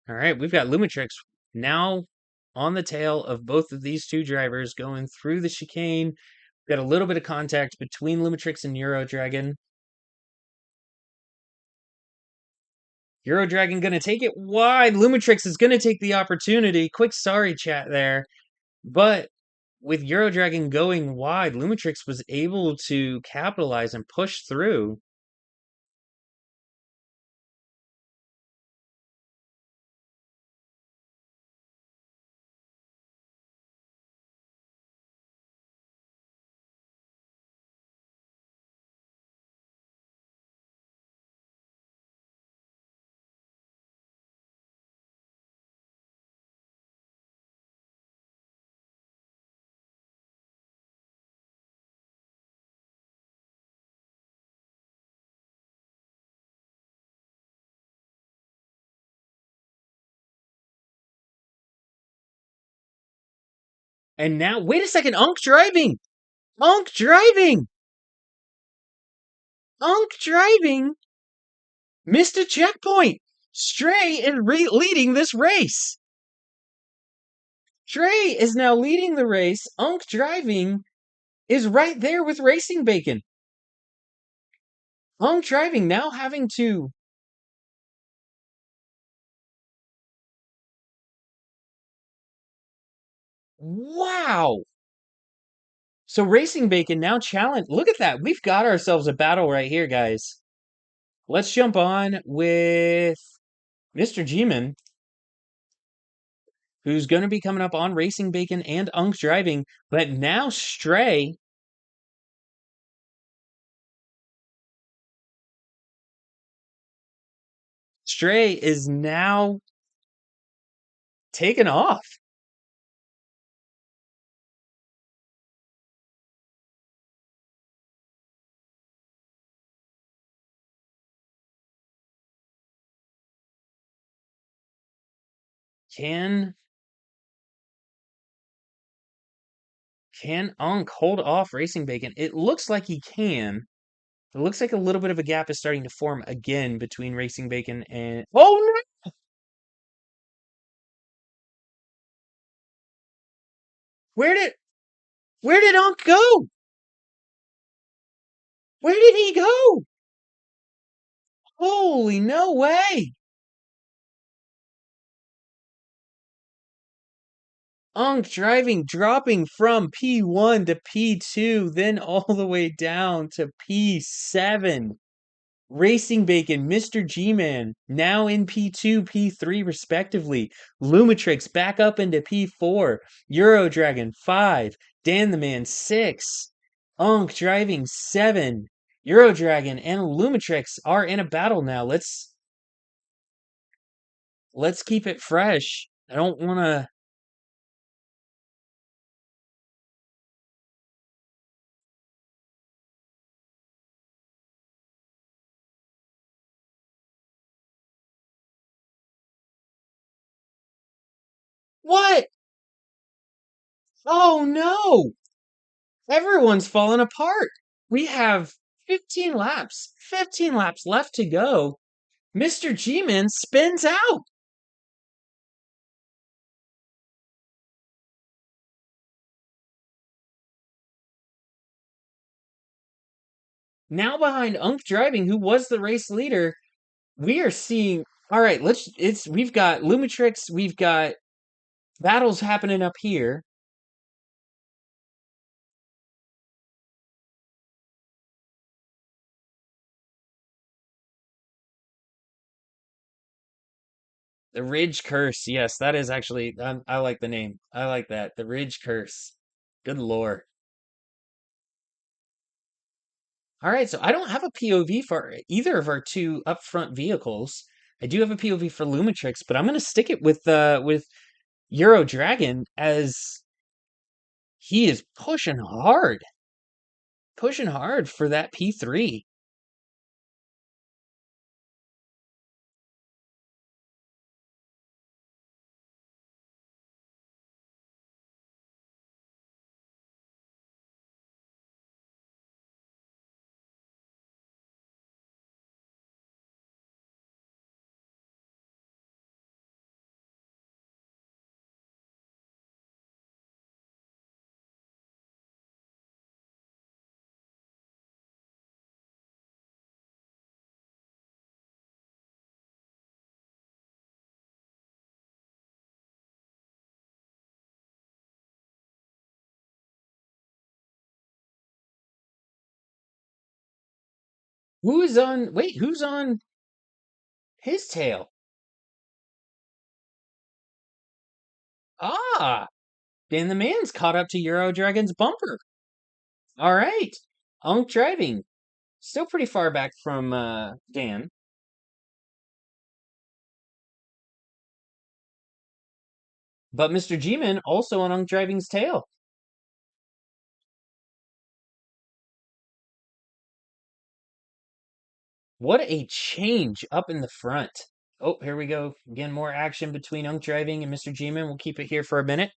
All right, we've got Lumitrix now on the tail of both of these two drivers going through the chicane. Got a little bit of contact between Lumitrix and EuroDragon. EuroDragon gonna take it wide. Lumitrix is gonna take the opportunity. Quick sorry chat there. But with EuroDragon going wide, Lumitrix was able to capitalize and push through. And now, wait a second, Unk driving! Unk driving! Unk driving! Missed a checkpoint! Stray is leading this race! Stray is now leading the race. Unk driving is right there with RacinBacon. Unk driving now having to. Wow! So RacinBacon now challenge. Look at that. We've got ourselves a battle right here, guys. Let's jump on with MrGiMan, who's going to be coming up on RacinBacon and Unk driving. But now Stray. Stray is now taken off. Can Unk hold off RacinBacon? It looks like he can. It looks like a little bit of a gap is starting to form again between RacinBacon and. Oh no! Where did where did Unk go? Where did he go? Holy no way! Unk driving, dropping from P1 to P2, then all the way down to P7. RacinBacon, MrGiMan, now in P2, P3 respectively. Lumitrix back up into P4. EuroDragon 5. Dan the Man 6. Unk driving 7. EuroDragon and Lumitrix are in a battle now. Let's keep it fresh. I don't want to. What? Oh no! Everyone's falling apart. We have 15 laps. 15 laps left to go. MrGiMan spins out. Now behind Unk driving, who was the race leader, we are seeing. All right, we've got Lumitrix, we've got battles happening up here. The Ridge Curse, yes, that is actually. I like the name. I like that. The Ridge Curse. Good lore. All right, so I don't have a POV for either of our two upfront vehicles. I do have a POV for Lumatrix, but I'm gonna stick it with EuroDragon as he is pushing hard for that P3. Who's on his tail? Ah, Dan the Man's caught up to EuroDragon's bumper. All right. Unk driving. Still pretty far back from Dan. But MrGiMan also on Unk driving's tail. What a change up in the front. Oh, here we go. Again, more action between Unk driving and MrGiMan. We'll keep it here for a minute.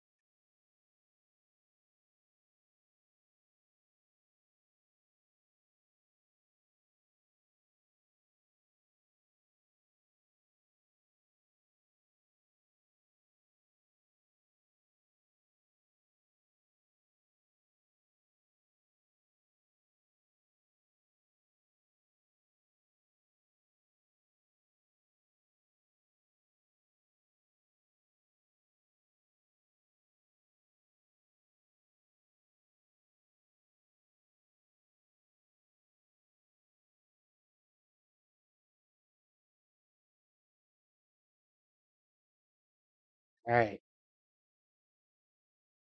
All right.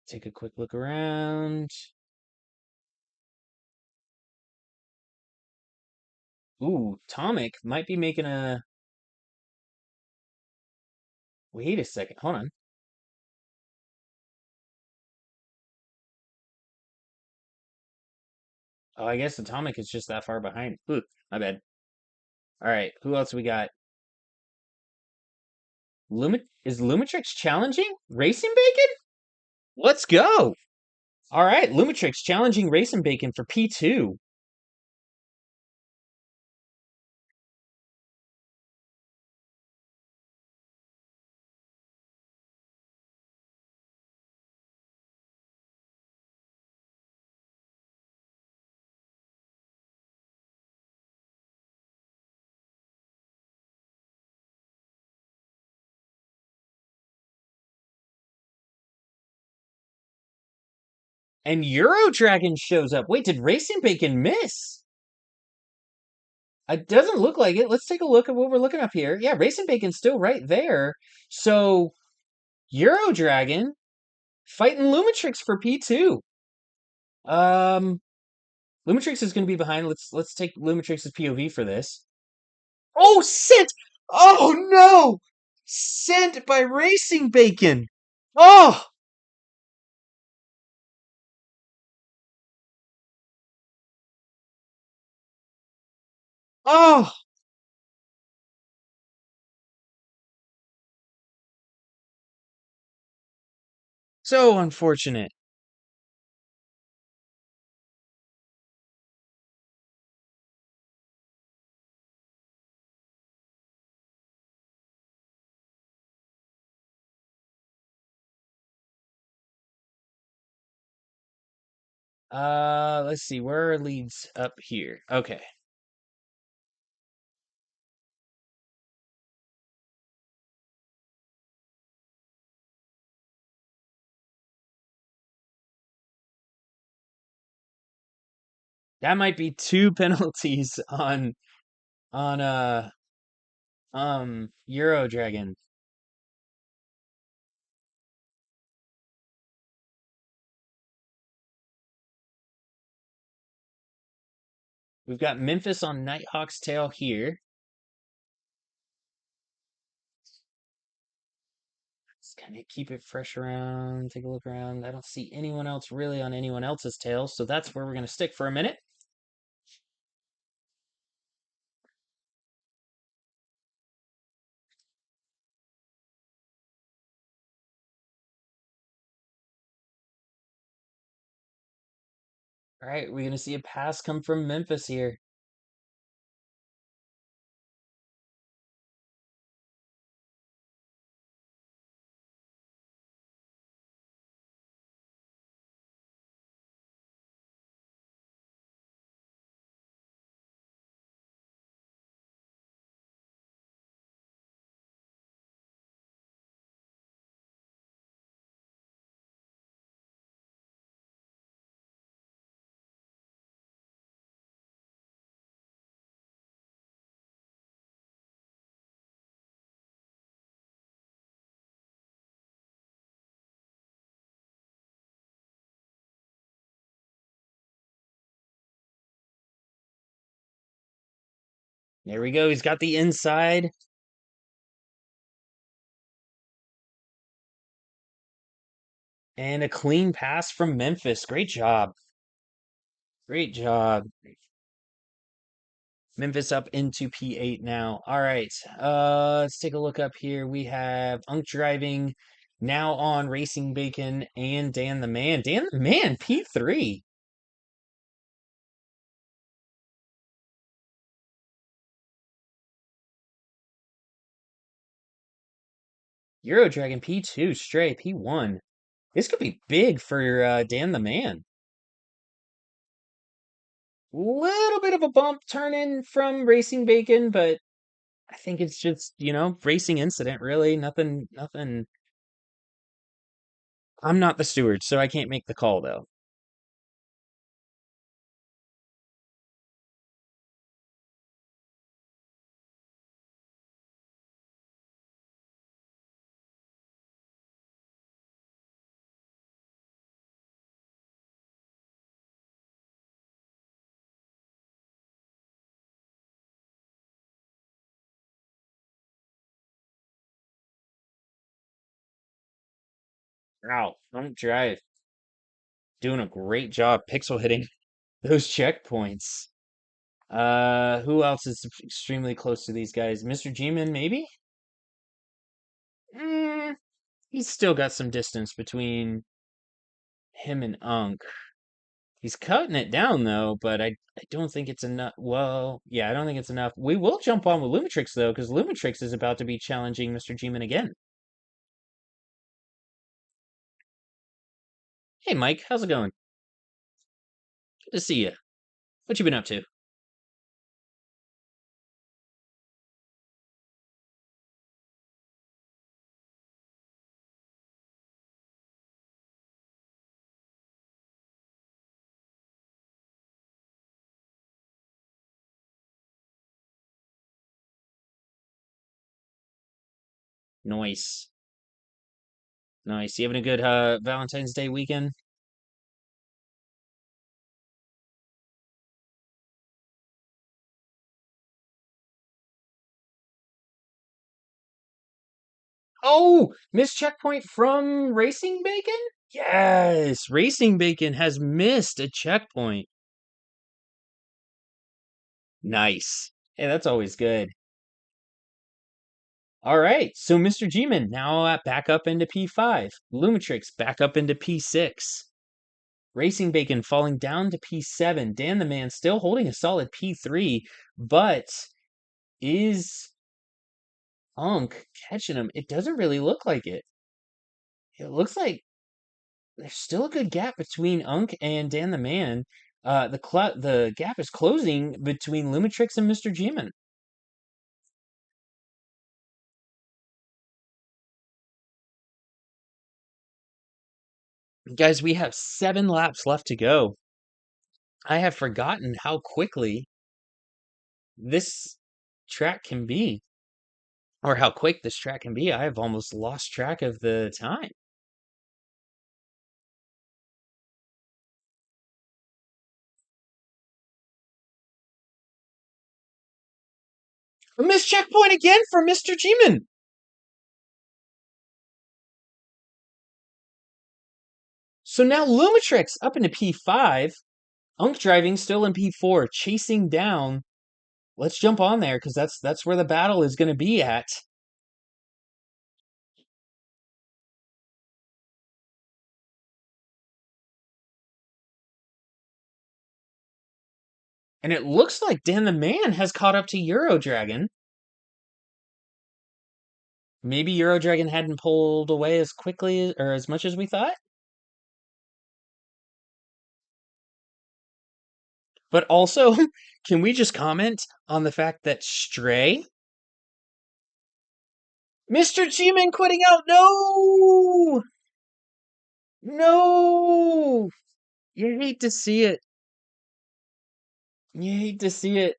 Take a quick look around. Ooh, Tomic might be making a... Wait a second. Hold on. Oh, I guess Atomic is just that far behind. Ooh, my bad. All right, who else we got? Is Lumatrix challenging RacinBacon? Let's go. All right, Lumatrix challenging RacinBacon for P2. And EuroDragon shows up. Wait, did RacinBacon miss? It doesn't look like it. Let's take a look at what we're looking up here. Yeah, RacinBacon's still right there. So EuroDragon fighting Lumatrix for P2. Um, Lumatrix is going to be behind. Let's take Lumatrix's POV for this. Oh, sent! Oh no! Sent by RacinBacon. Oh, oh, so unfortunate. Let's see where are leads up here. Okay. That might be two penalties on EuroDragon. We've got Memphis on Nighthawk's tail here. Let's kind of keep it fresh around, take a look around. I don't see anyone else really on anyone else's tail, so that's where we're going to stick for a minute. All right, we're going to see a pass come from Memphis here. There we go. He's got the inside. And a clean pass from Memphis. Great job. Great job. Memphis up into P8 now. All right. Let's take a look up here. We have Unk driving now on RacinBacon and Dan the Man. Dan the Man, P3. EuroDragon P2, Stray P1. This could be big for Dan the Man. Little bit of a bump turning from RacinBacon, but I think it's just, racing incident, really. Nothing. I'm not the steward, so I can't make the call, though. Wow, Unk drive. Doing a great job pixel hitting those checkpoints. Who else is extremely close to these guys? MrGiMan, maybe? Mm, he's still got some distance between him and Unk. He's cutting it down though, but I don't think it's enough. Well, yeah, I don't think it's enough. We will jump on with Lumatrix though, because Lumatrix is about to be challenging MrGiMan again. Hey, Mike, how's it going? Good to see you. What you been up to? Nice, nice. You having a good Valentine's Day weekend? Oh, missed checkpoint from RacinBacon? Yes, RacinBacon has missed a checkpoint. Nice. Hey, that's always good. All right, so MrGiMan now back up into P5. Lumatrix back up into P6. RacinBacon falling down to P7. Dan the Man still holding a solid P3, but is Unk catching him? It doesn't really look like it. It looks like there's still a good gap between Unk and Dan the Man. The gap is closing between Lumatrix and MrGiMan. Guys, we have 7 laps left to go. I have forgotten how quickly this track can be, or how quick this track can be. I have almost lost track of the time. A missed checkpoint again for MrGiMan. So now Lumatrix up into P5. Unk driving still in P4, chasing down. Let's jump on there because that's where the battle is going to be at. And it looks like Dan the Man has caught up to EuroDragon. Maybe EuroDragon hadn't pulled away as quickly or as much as we thought. But also, can we just comment on the fact that Stray, MrGiMan quitting out? No! No! You hate to see it. You hate to see it.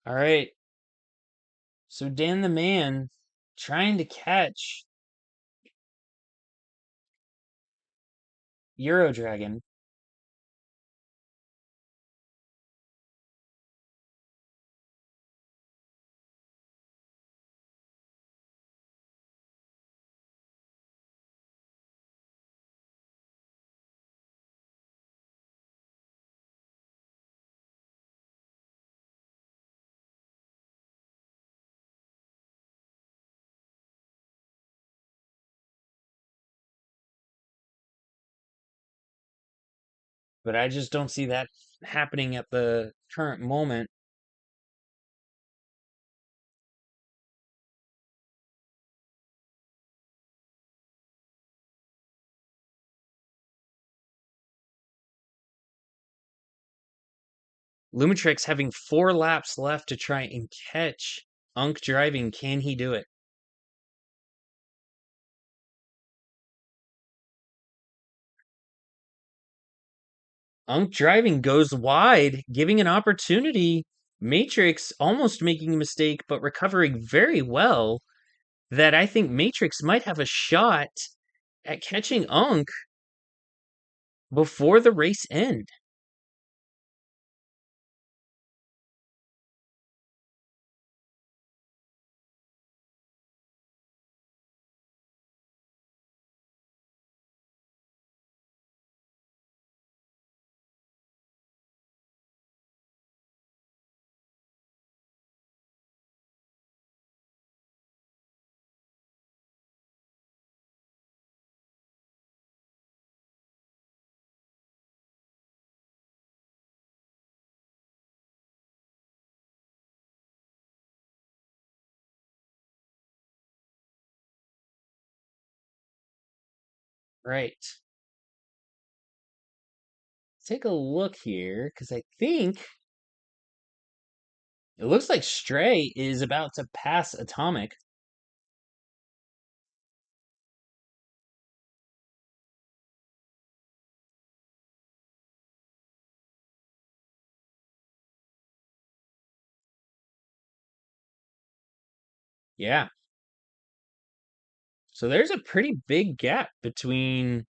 All right. So Dan the Man trying to catch EuroDragon. But I just don't see that happening at the current moment. Lumatrix having 4 laps left to try and catch Unk driving. Can he do it? Unk driving goes wide, giving an opportunity. Matrix almost making a mistake, but recovering very well. That I think Matrix might have a shot at catching Unk before the race end. Right. Take a look here, because I think it looks like Stray is about to pass Atomic. Yeah. So there's a pretty big gap between.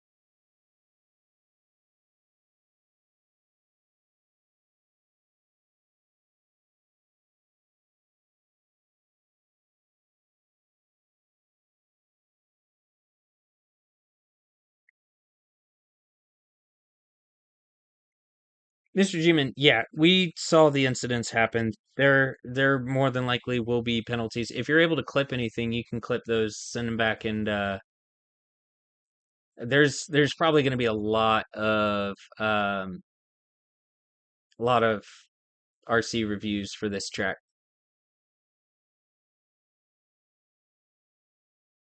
MrGiMan, yeah, we saw the incidents happen. There more than likely will be penalties. If you're able to clip anything, you can clip those, send them back, and there's probably going to be a lot of RC reviews for this track.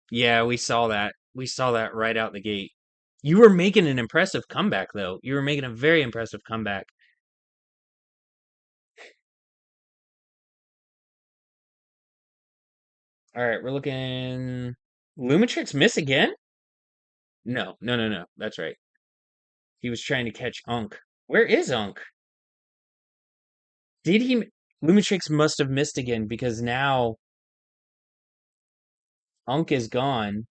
Yeah, we saw that. We saw that right out the gate. You were making an impressive comeback, though. You were making a very impressive comeback. All right, we're looking. Lumatrix miss again? No, no, no, no. That's right. He was trying to catch Unk. Where is Unk? Did he? Lumatrix must have missed again because now Unk is gone.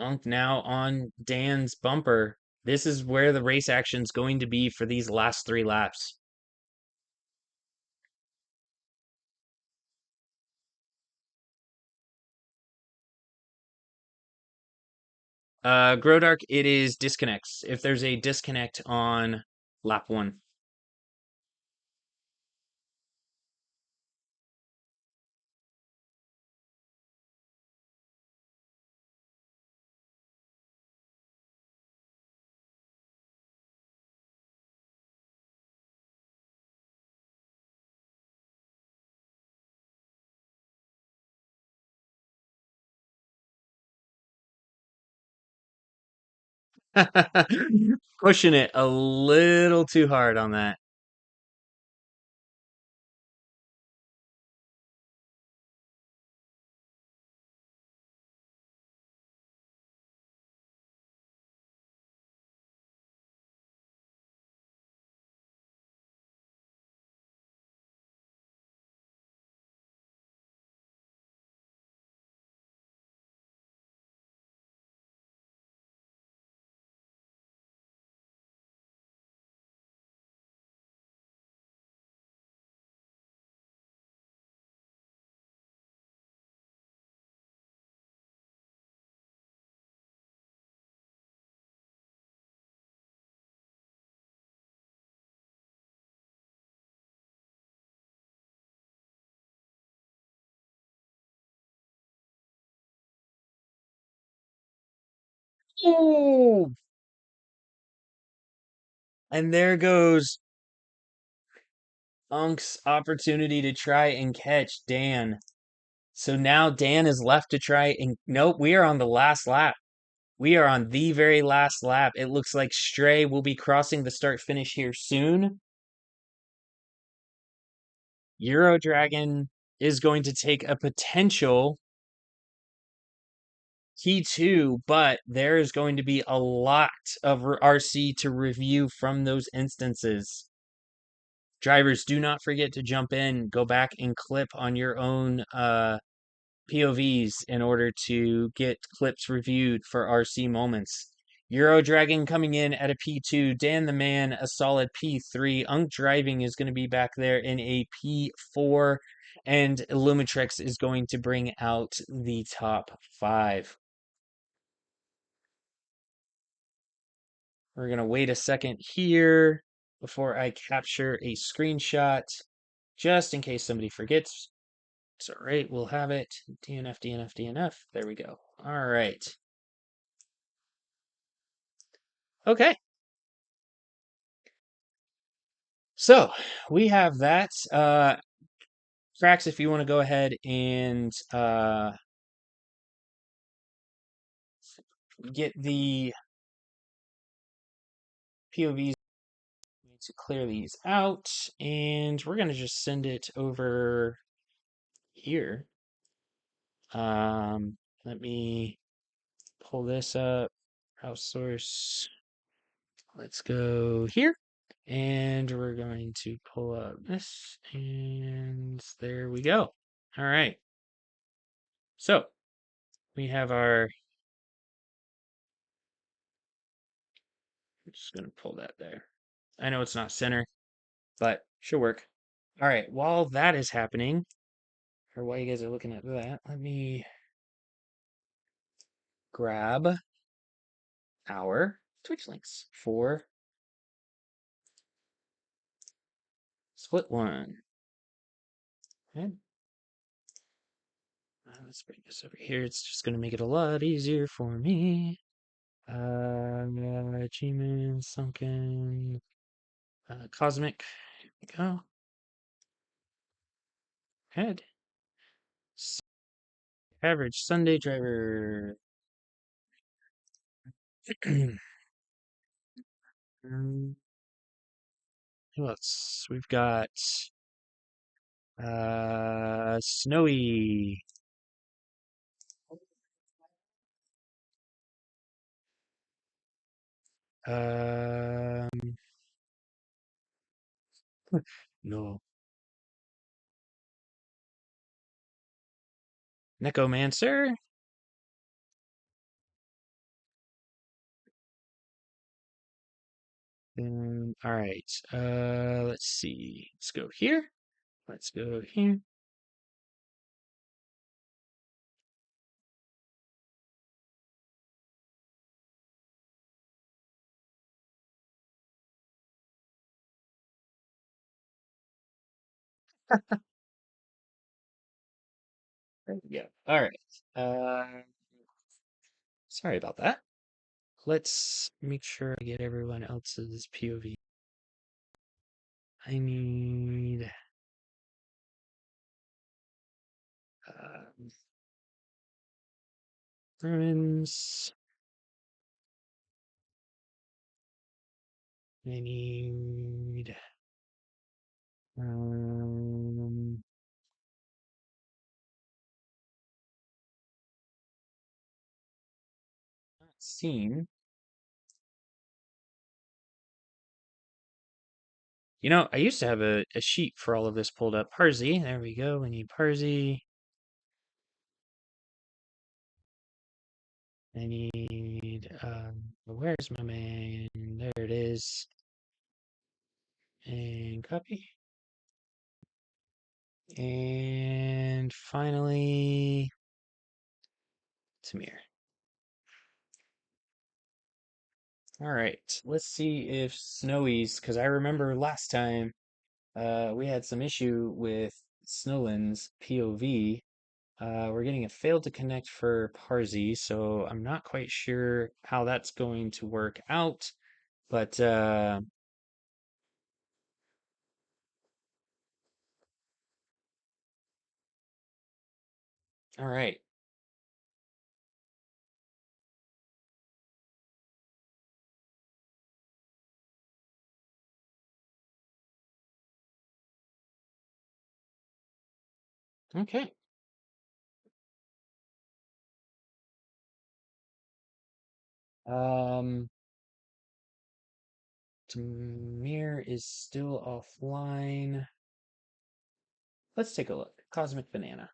Unk now on Dan's bumper. This is where the race action's going to be for these last 3 laps. Grodark, it is disconnects. If there's a disconnect on lap 1. Pushing it a little too hard on that. Oh! And there goes Unk's opportunity to try and catch Dan. So now Dan is left to try and nope, we are on the last lap. We are on the very last lap. It looks like Stray will be crossing the start finish here soon. EuroDragon is going to take a potential T2, but there is going to be a lot of RC to review from those instances. Drivers, do not forget to jump in, go back and clip on your own POVs in order to get clips reviewed for RC moments. EuroDragon coming in at a P2, Dan the Man a solid P3, Unk Driving is going to be back there in a P4, and ILUMATRIXX is going to bring out the top 5. We're going to wait a second here before I capture a screenshot, just in case somebody forgets. It's all right, we'll have it. DNF, DNF, DNF. There we go. All right. Okay. So we have that. Crax, if you want to go ahead and get the POVs to clear these out, and we're going to just send it over here. Let me pull this up. House source. Let's go here. And we're going to pull up this, and there we go. All right. So we have our. I'm just going to pull that there. I know it's not center, but should work. All right. While that is happening, or while you guys are looking at that, let me grab our Twitch links for split one. Okay. Let's bring this over here. It's just going to make it a lot easier for me. GiMan, Sunken, Cosmic. Here we go. Head. Average Sunday driver. Who else? We've got Snowy. Um, no. Necromancer? All right. Let's see. Let's go here. Let's go here. There we go. All right. Sorry about that. Let's make sure I get everyone else's POV. I need um, ruins. I need um, scene. I used to have a sheet for all of this pulled up. Parzy, there we go. We need Parzy. I need, where's my man? There it is. And copy. And finally, Temyr. All right, let's see if Snowii's, because I remember last time we had some issue with Snowland's POV. We're getting a failed to connect for Parzy, so I'm not quite sure how that's going to work out. But all right. Okay. Um, Temyr is still offline. Let's take a look. Cosmic Banana.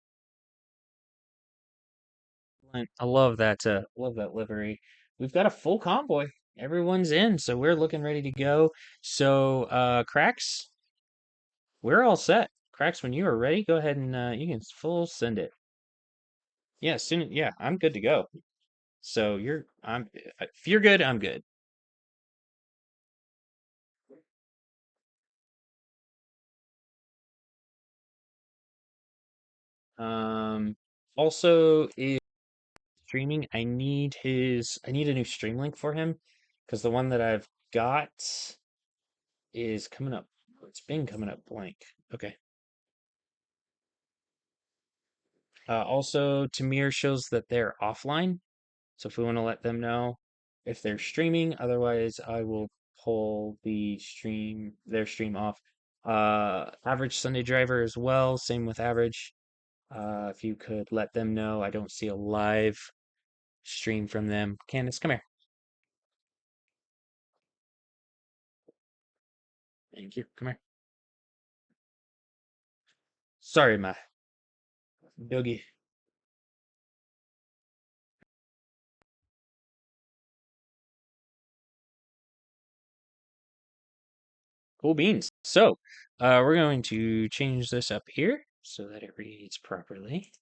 I love that livery. We've got a full convoy. Everyone's in, so we're looking ready to go. So, Crax, we're all set. Crax, when you are ready, go ahead and you can full send it. Yeah, soon. Yeah, I'm good to go. So if you're good, I'm good. Um, also is streaming. I need a new stream link for him because the one that I've got is coming up. It's been coming up blank. Okay. Also, Temyr shows that they're offline. So if we want to let them know if they're streaming, otherwise I will pull their stream off. Average Sunday Driver as well, same with Average. If you could let them know, I don't see a live stream from them. Candace, come here. Thank you. Come here. Sorry, my doggy. Cool beans. So, we're going to change this up here so that it reads properly.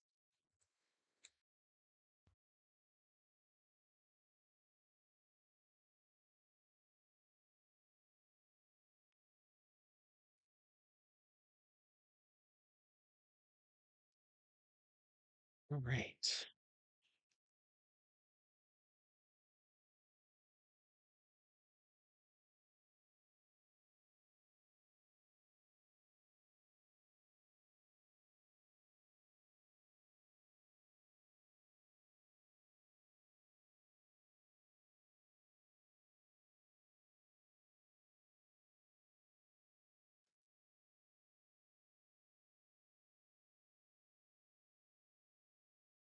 All right.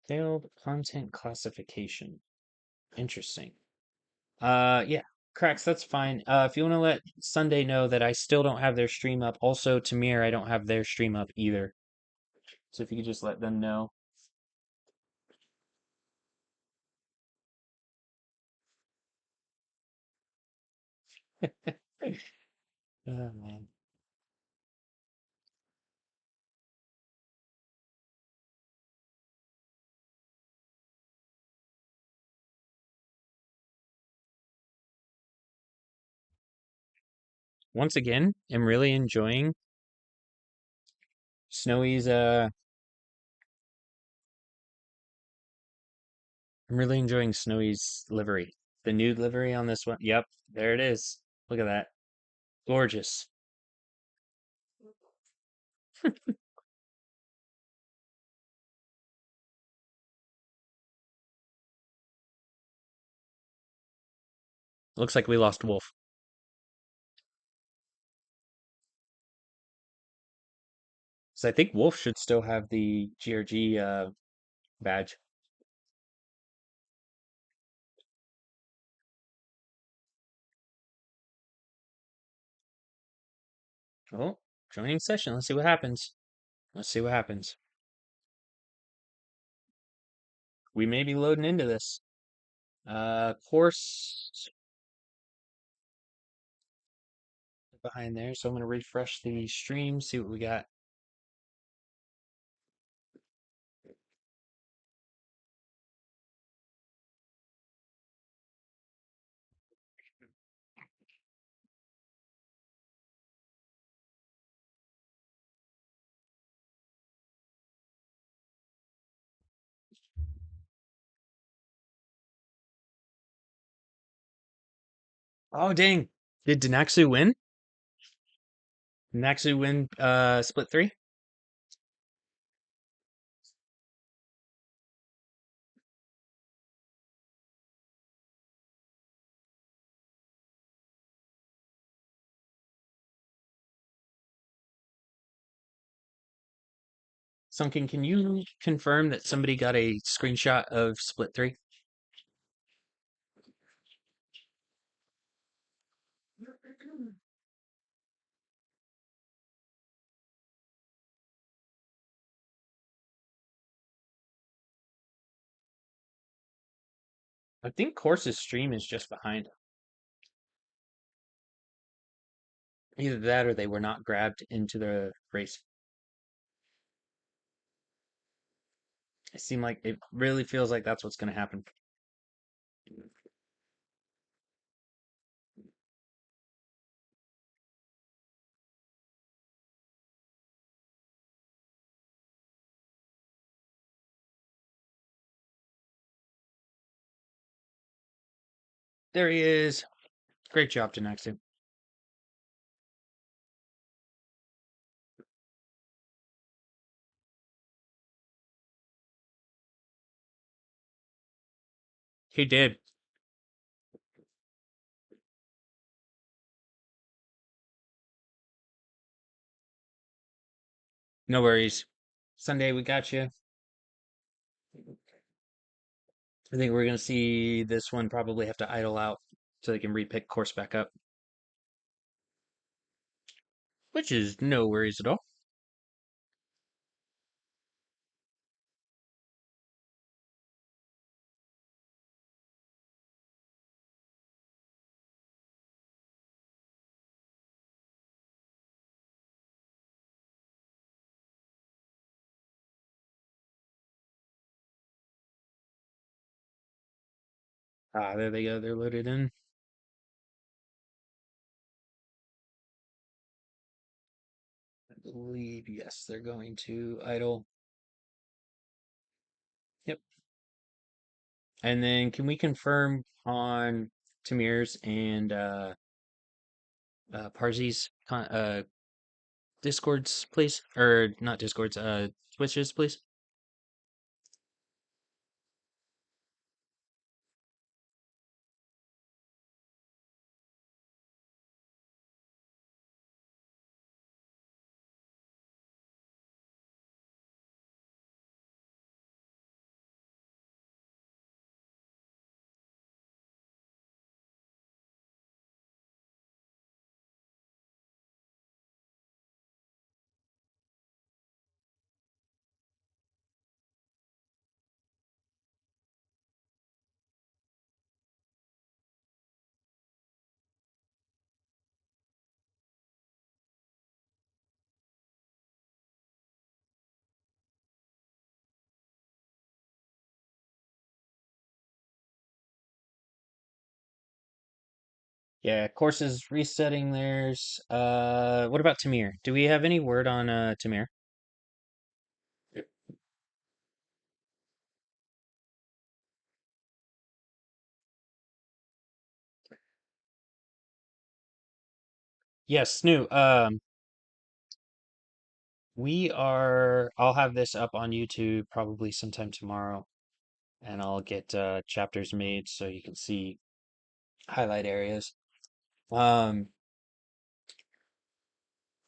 Failed content classification. Interesting. Yeah. Crax, that's fine. If you want to let Sunday know that I still don't have their stream up. Also, Temyr, I don't have their stream up either. So if you could just let them know. Oh, man. Once again, I'm really enjoying Snowy's I'm really enjoying Snowy's livery. The nude livery on this one. Yep, there it is. Look at that. Gorgeous. Looks like we lost Wolf. So I think Wolf should still have the GRG badge. Oh, joining session. Let's see what happens. Let's see what happens. We may be loading into this. Course behind there. So I'm going to refresh the stream, see what we got. Oh, dang. Did Danaxu win? Danaxu win split three? Sunken, can you confirm that somebody got a screenshot of split three? I think Course's stream is just behind. Either that or they were not grabbed into the race. It really feels like that's what's going to happen. There he is. Great job, Danaxu. He did. No worries. Sunday, we got you. I think we're going to see this one probably have to idle out so they can repick course back up, which is no worries at all. Ah, there they go. They're loaded in. I believe, yes, they're going to idle. Yep. And then can we confirm on Temyr's and Parzy's Discords, please? Or not Discords, Twitches, please? Yeah, Koarsse is resetting theirs. What about Temyr? Do we have any word on Temyr? Yes, Snoo. I'll have this up on YouTube probably sometime tomorrow, and I'll get chapters made so you can see highlight areas. Um,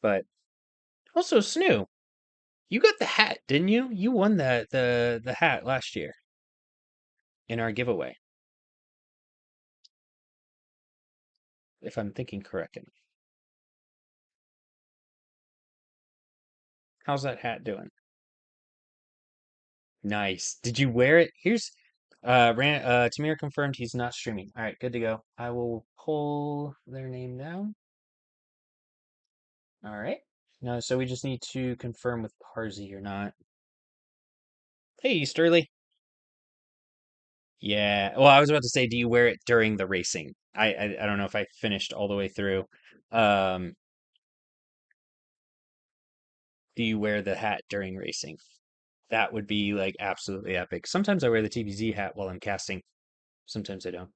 but also Snoo, you got the hat, didn't you? You won the hat last year in our giveaway, if I'm thinking correctly. How's that hat doing? Nice. Did you wear it? Temyr confirmed he's not streaming. All right, good to go. I will pull their name down. All right. No, so we just need to confirm with Parzy or not. Hey, Sterling. Yeah. Well, I was about to say, do you wear it during the racing? I don't know if I finished all the way through. Um, do you wear the hat during racing? That would be like absolutely epic. Sometimes I wear the TBZ hat while I'm casting. Sometimes I don't.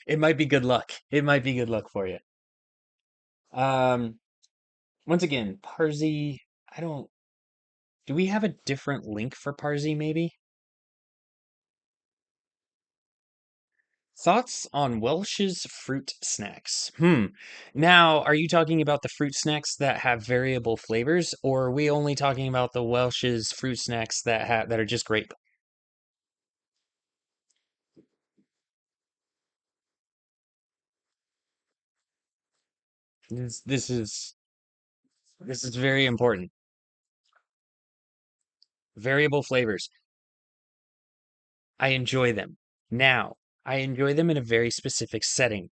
It might be good luck. It might be good luck for you. Um, Once again, Parzy, I don't, do we have a different link for Parzy maybe? Thoughts on Welsh's fruit snacks? Now, are you talking about the fruit snacks that have variable flavors, or are we only talking about the Welsh's fruit snacks that are just grape? This this is this is very important. Variable flavors. I enjoy them. Now, I enjoy them in a very specific setting.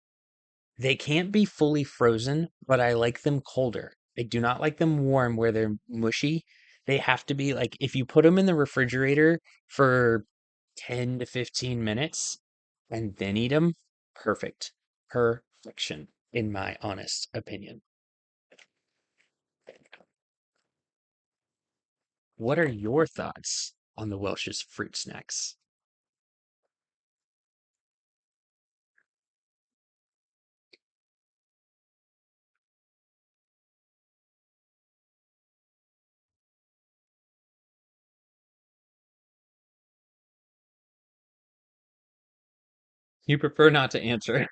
They can't be fully frozen, but I like them colder. I do not like them warm where they're mushy. They have to be like if you put them in the refrigerator for 10 to 15 minutes and then eat them, perfect. Perfection, in my honest opinion. What are your thoughts on the Welsh's fruit snacks? You prefer not to answer.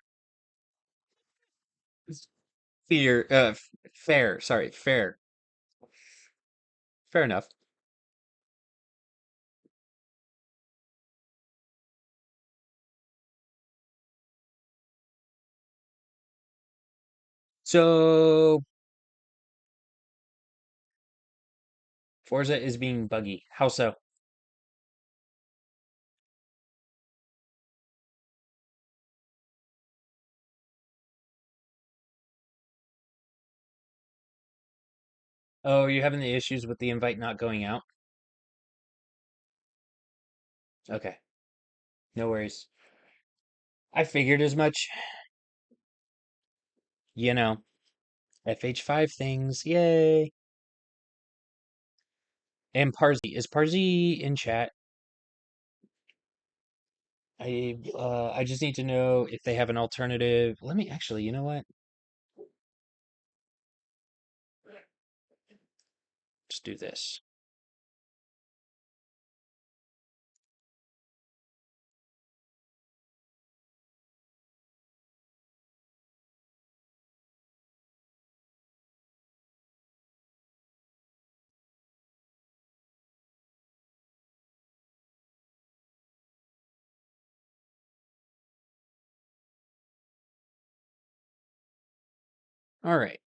Fear, fair, sorry, fair. Fair enough. So Forza is being buggy. How so? Oh, you're having the issues with the invite not going out? Okay, no worries. I figured as much. You know, FH5 things. Yay. And Parzy. Is Parzy in chat? I just need to know if they have an alternative. Let me actually, you know what? Just do this. All right.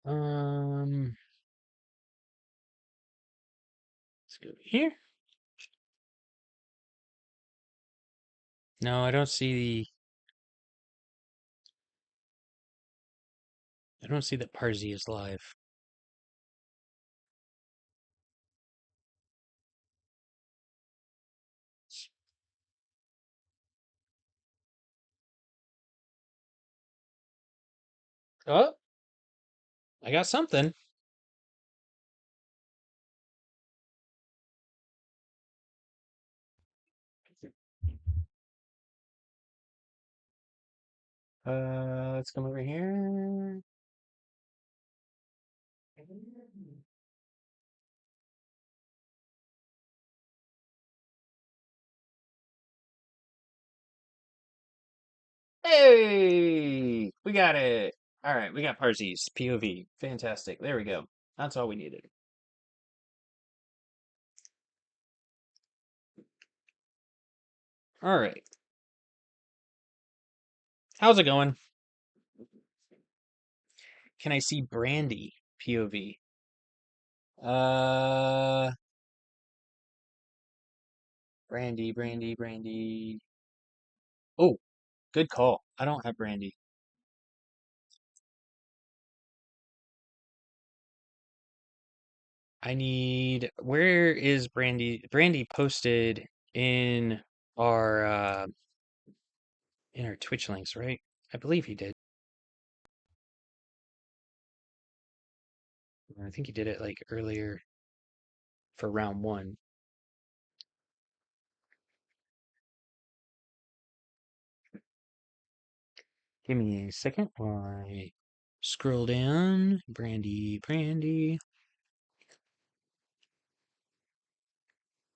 Um, let's go here. No, I don't see I don't see that Parzy is live. Oh, I got something. Let's come over here. Hey, we got it. All right, we got Parzy's POV. Fantastic. There we go. That's all we needed. All right. How's it going? Can I see Brandy POV? Uh, Brandy. Oh, good call. I don't have Brandy. I need, where is Brandy? Brandy posted in our Twitch links, right? I believe he did. I think he did it like earlier for round one. Give me a second while I scroll down. Brandy.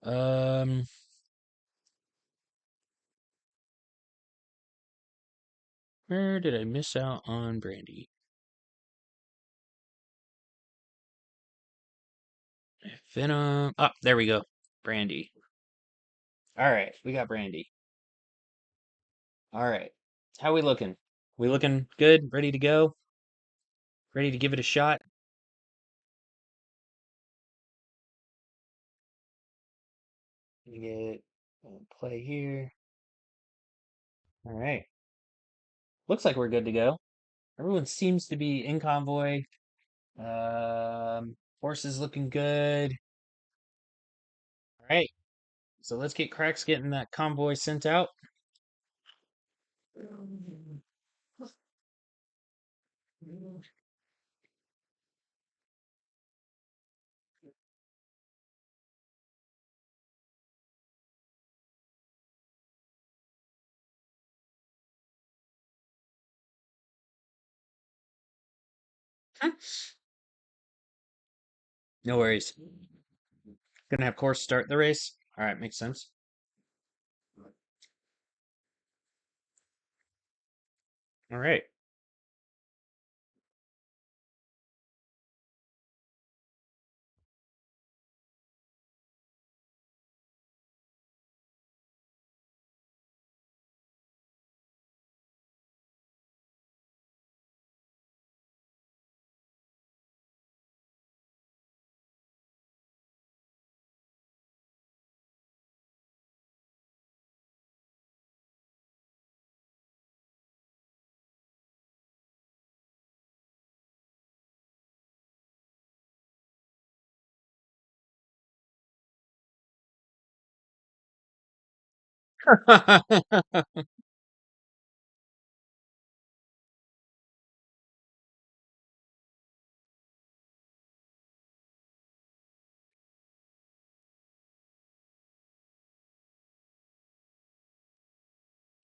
Um, where did I miss out on Brandy? Venom. Oh, there we go. Brandy. All right, we got Brandy. All right. How we looking? We looking good? Ready to go? Ready to give it a shot? Get play here. All right. Looks like we're good to go. Everyone seems to be in convoy. Horse is looking good. All right. So let's get Crax getting that convoy sent out. No worries. Gonna have Koarsse start the race. All right, makes sense. All right. All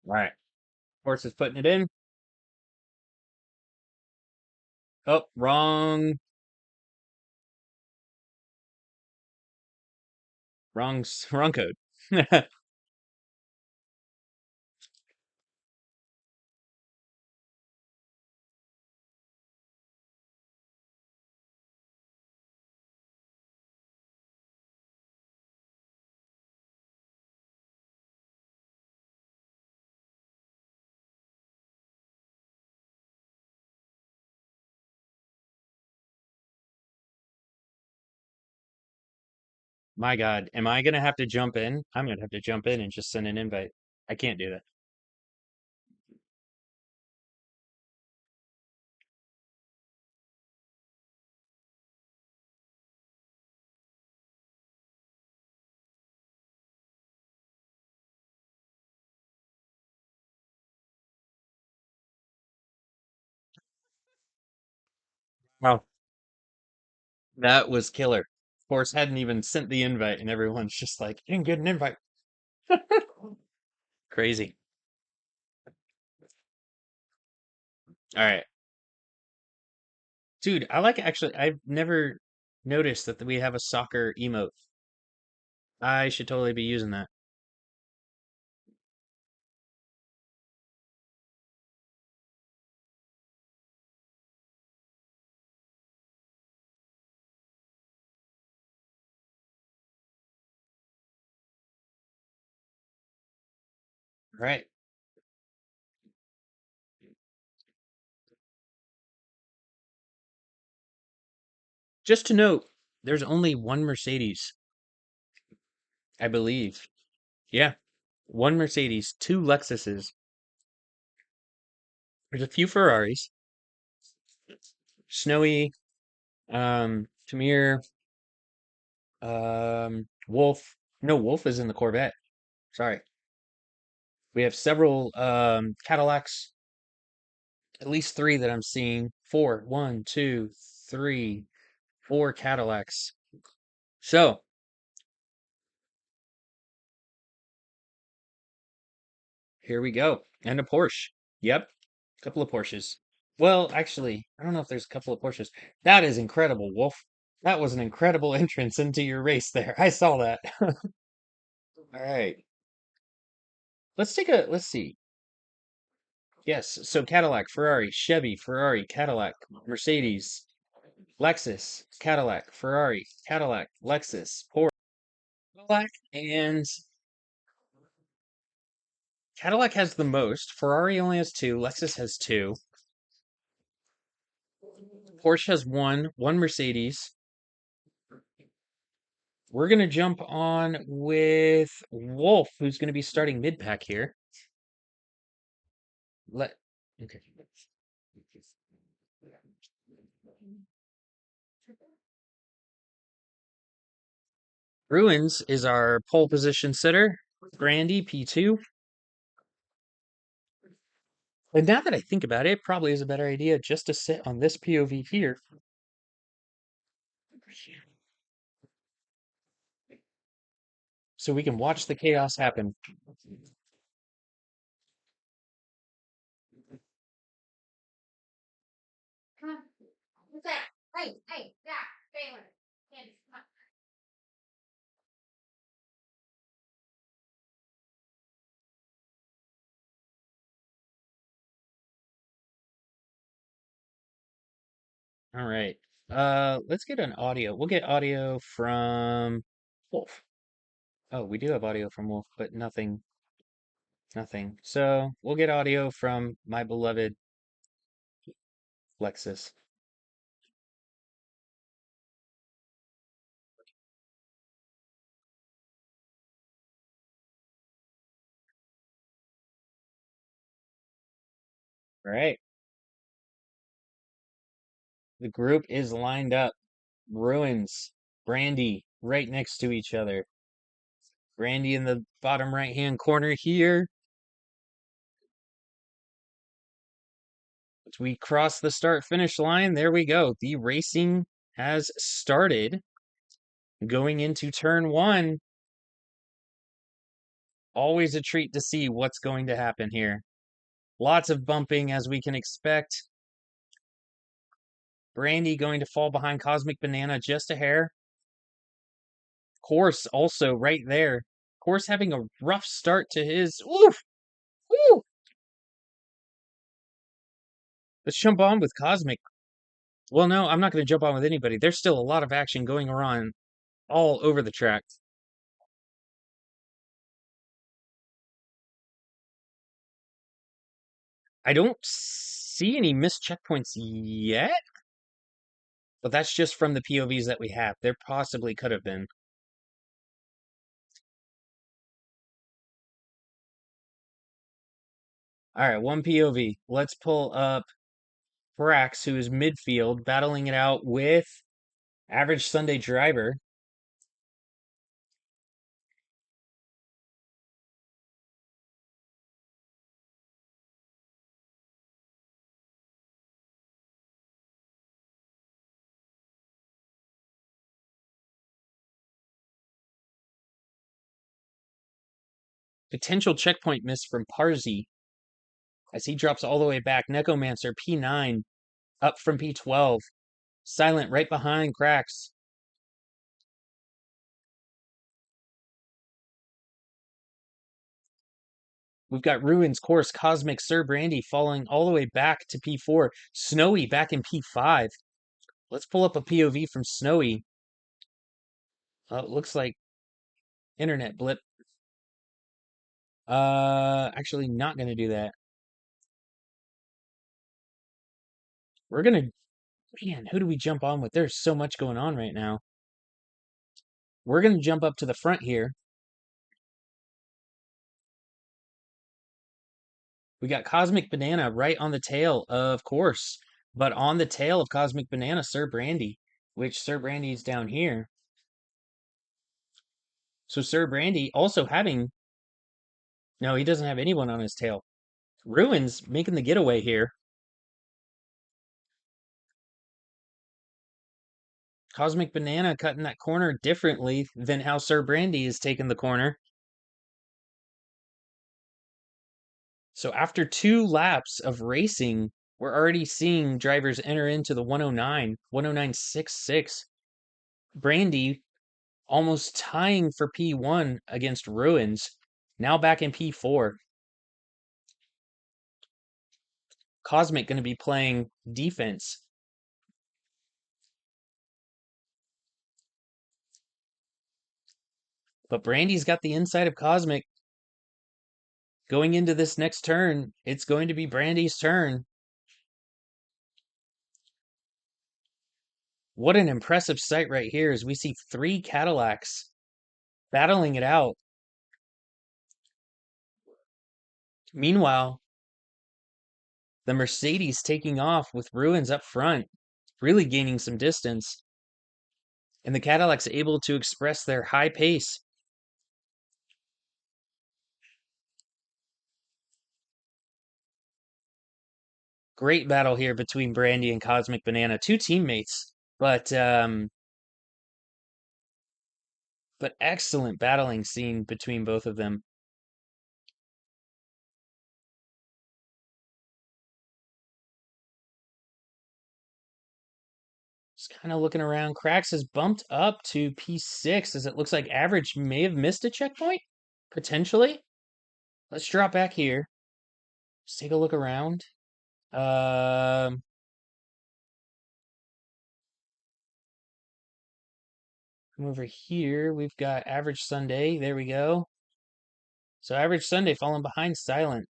right. Horse is putting it in. Oh, wrong code. My God, am I gonna have to jump in? I'm gonna have to jump in and just send an invite. I can't do that. Wow, that was killer. Koarsse hadn't even sent the invite, and everyone's just like, "You didn't get an invite." Crazy. All right, dude. I like actually. I've never noticed that we have a soccer emote. I should totally be using that. All right. Just to note, there's only one Mercedes, I believe. Yeah, one Mercedes, two Lexuses. There's a few Ferraris, Snowy, Temyr, Wolf. No, Wolf is in the Corvette. Sorry. We have several Cadillacs, at least three that I'm seeing. Four, one, two, three, four Cadillacs. So here we go. And a Porsche. Yep. A couple of Porsches. Well, actually, I don't know if there's a couple of Porsches. That is incredible, Wolf. That was an incredible entrance into your race there. I saw that. All right. Let's see. Yes, so Cadillac, Ferrari, Chevy, Ferrari, Cadillac, Mercedes, Lexus, Cadillac, Ferrari, Cadillac, Lexus, Porsche, Cadillac, and Cadillac has the most. Ferrari only has two. Lexus has two. Porsche has one Mercedes. We're gonna jump on with Wolf, who's gonna be starting mid pack here. Let okay. Ruins is our pole position sitter. Brandy P2. And now that I think about it, it probably is a better idea just to sit on this POV here so we can watch the chaos happen. All right. Let's get an audio. We'll get audio from Wolf. Oh, we do have audio from Wolf, but nothing. So we'll get audio from my beloved Lexus. All right. The group is lined up. Ruins, Brandy, right next to each other. Brandy in the bottom right hand corner here. As we cross the start finish line, there we go. The racing has started. Going into turn one, always a treat to see what's going to happen here. Lots of bumping as we can expect. Brandy going to fall behind CosmicBanana just a hair. Koarsse also right there. Koarsse having a rough start to his. Oof! Woo! Let's jump on with Cosmic. Well, no, I'm not going to jump on with anybody. There's still a lot of action going on all over the track. I don't see any missed checkpoints yet, but that's just from the POVs that we have. There possibly could have been. All right, one POV. Let's pull up Crax, who is midfield, battling it out with Average Sunday Driver. Potential checkpoint miss from Parzy as he drops all the way back. Necromancer P9 up from P12. Silent right behind Crax. We've got Ruins, Koarsse, Cosmic, Sir Brandy falling all the way back to P4. Snowiind back in P5. Let's pull up a POV from Snowiind. It looks like internet blip. Actually not going to do that. We're going to, man, who do we jump on with? There's so much going on right now. We're going to jump up to the front here. We got CosmicBanana right on the tail of Koarsse, but on the tail of CosmicBanana, Sir Brandy, which Sir Brandy is down here. So Sir Brandy also having, no, he doesn't have anyone on his tail. Ruins making the getaway here. CosmicBanana cutting that corner differently than how Sir Brandy is taking the corner. So after 2 laps of racing, we're already seeing drivers enter into the 109, 109.66. Brandy almost tying for P1 against Ruins. Now back in P4. Cosmic going to be playing defense. But Brandy's got the inside of Cosmic. Going into this next turn, it's going to be Brandy's turn. What an impressive sight right here as we see 3 Cadillacs battling it out. Meanwhile, the Mercedes taking off with Ruins up front, really gaining some distance. And the Cadillacs able to express their high pace. Great battle here between Brandy and CosmicBanana, 2 teammates, but excellent battling scene between both of them. Just kind of looking around. Crax has bumped up to P6 as it looks like Average may have missed a checkpoint, potentially. Let's drop back here. Let's take a look around. Come over here. We've got Average Sunday. There we go. So Average Sunday falling behind Silent.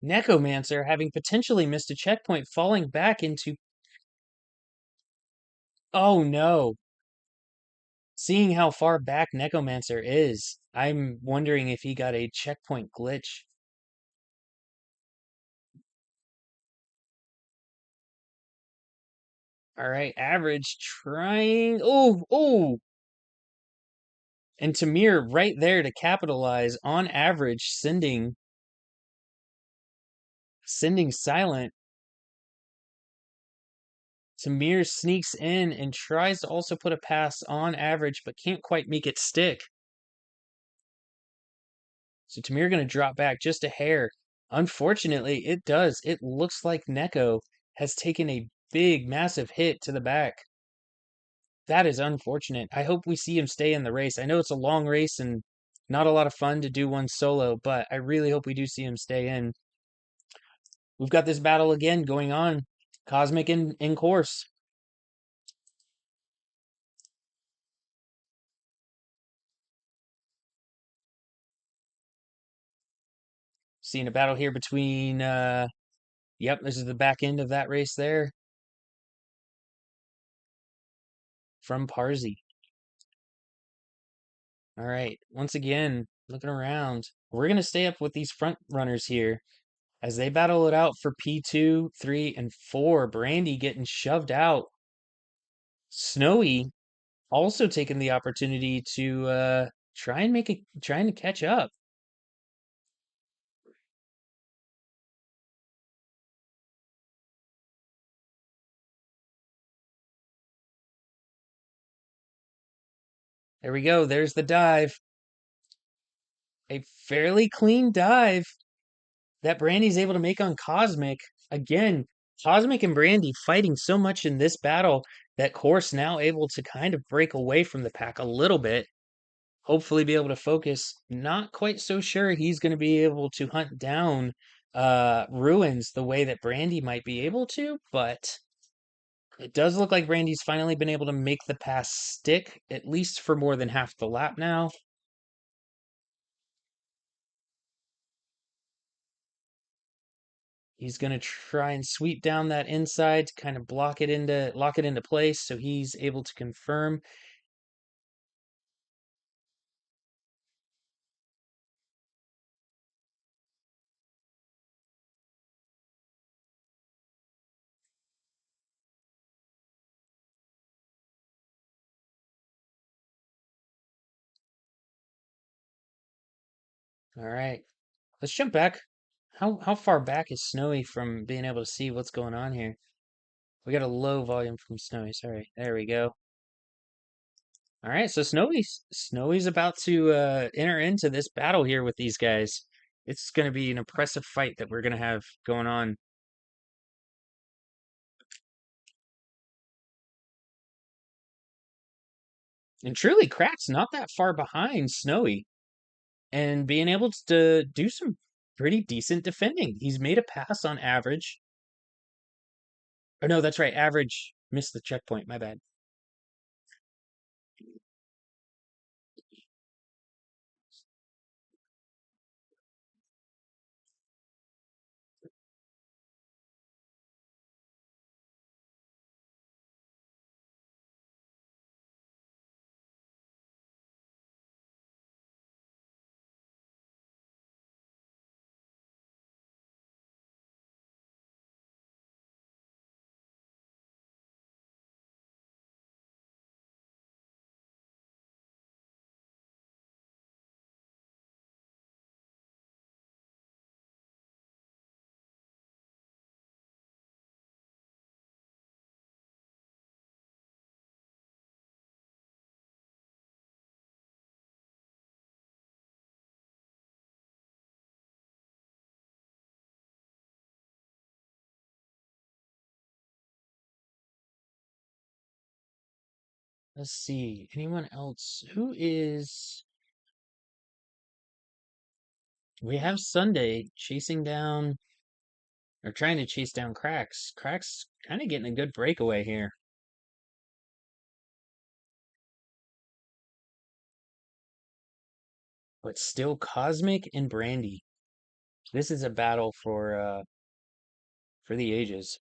Necromancer having potentially missed a checkpoint, falling back into. Oh no. Seeing how far back Necromancer is, I'm wondering if he got a checkpoint glitch. All right, Average trying. Oh. And Temyr right there to capitalize on Average, sending Silent. Temyr sneaks in and tries to also put a pass on Average, but can't quite make it stick. So Temyr going to drop back just a hair. Unfortunately, it does. It looks like Neko has taken a big, massive hit to the back. That is unfortunate. I hope we see him stay in the race. I know it's a long race and not a lot of fun to do one solo, but I really hope we do see him stay in. We've got this battle again going on. Cosmic in Koarsse. Seeing a battle here between, yep, this is the back end of that race there. From Parzy. All right, once again, looking around. We're going to stay up with these front runners here as they battle it out for P2, 3, and 4. Brandy getting shoved out. Snowiind also taking the opportunity to trying to catch up. There we go. There's the dive. A fairly clean dive that Brandy's able to make on Cosmic. Again, Cosmic and Brandy fighting so much in this battle that Koarsse now able to kind of break away from the pack a little bit. Hopefully be able to focus. Not quite so sure he's going to be able to hunt down Ruins the way that Brandy might be able to, but it does look like Brandy's finally been able to make the pass stick, at least for more than half the lap now. He's going to try and sweep down that inside to kind of lock it into place so he's able to confirm. All right. Let's jump back. How far back is Snowy from being able to see what's going on here? We got a low volume from Snowy. Sorry. There we go. All right, so Snowy's about to enter into this battle here with these guys. It's going to be an impressive fight that we're going to have going on. And truly, Crax not that far behind Snowy and being able to do some pretty decent defending. He's made a pass on average. Oh, no, that's right. Average missed the checkpoint. My bad. Let's see. Anyone else? Who is... We have Sunday chasing down... Or trying to chase down Crax. Crax kind of getting a good breakaway here. But still Cosmic and Brandy. This is a battle for the ages.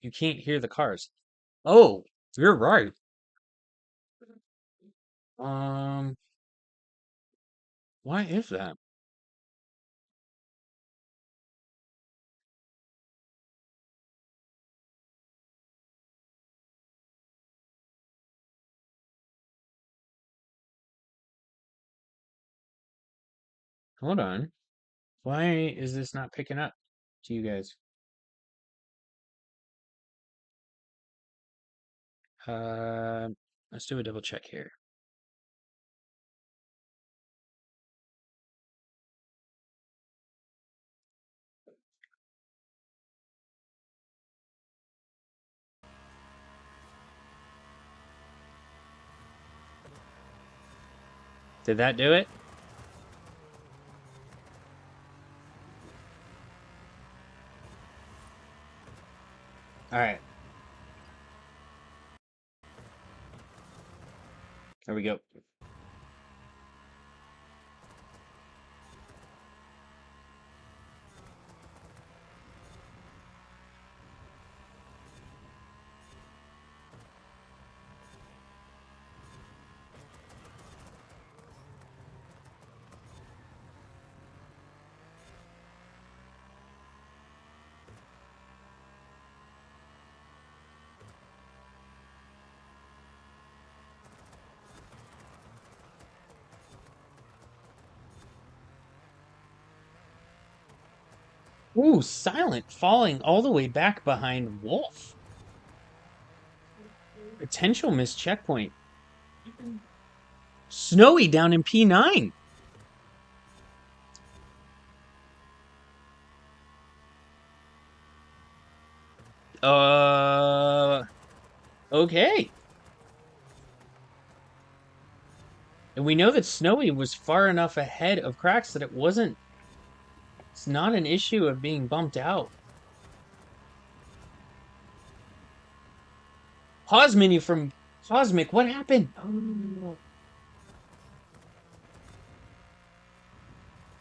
You can't hear the cars. Oh, you're right. Um, why is that? Hold on. Why is this not picking up to you guys? Uh, let's do a double check here. Did that do it? All right. There we go. Ooh, Silent falling all the way back behind Wolf. Potential missed checkpoint. Snowy down in P9. Okay. And we know that Snowy was far enough ahead of Crax that it's not an issue of being bumped out. Pause menu from Cosmic, what happened? Oh.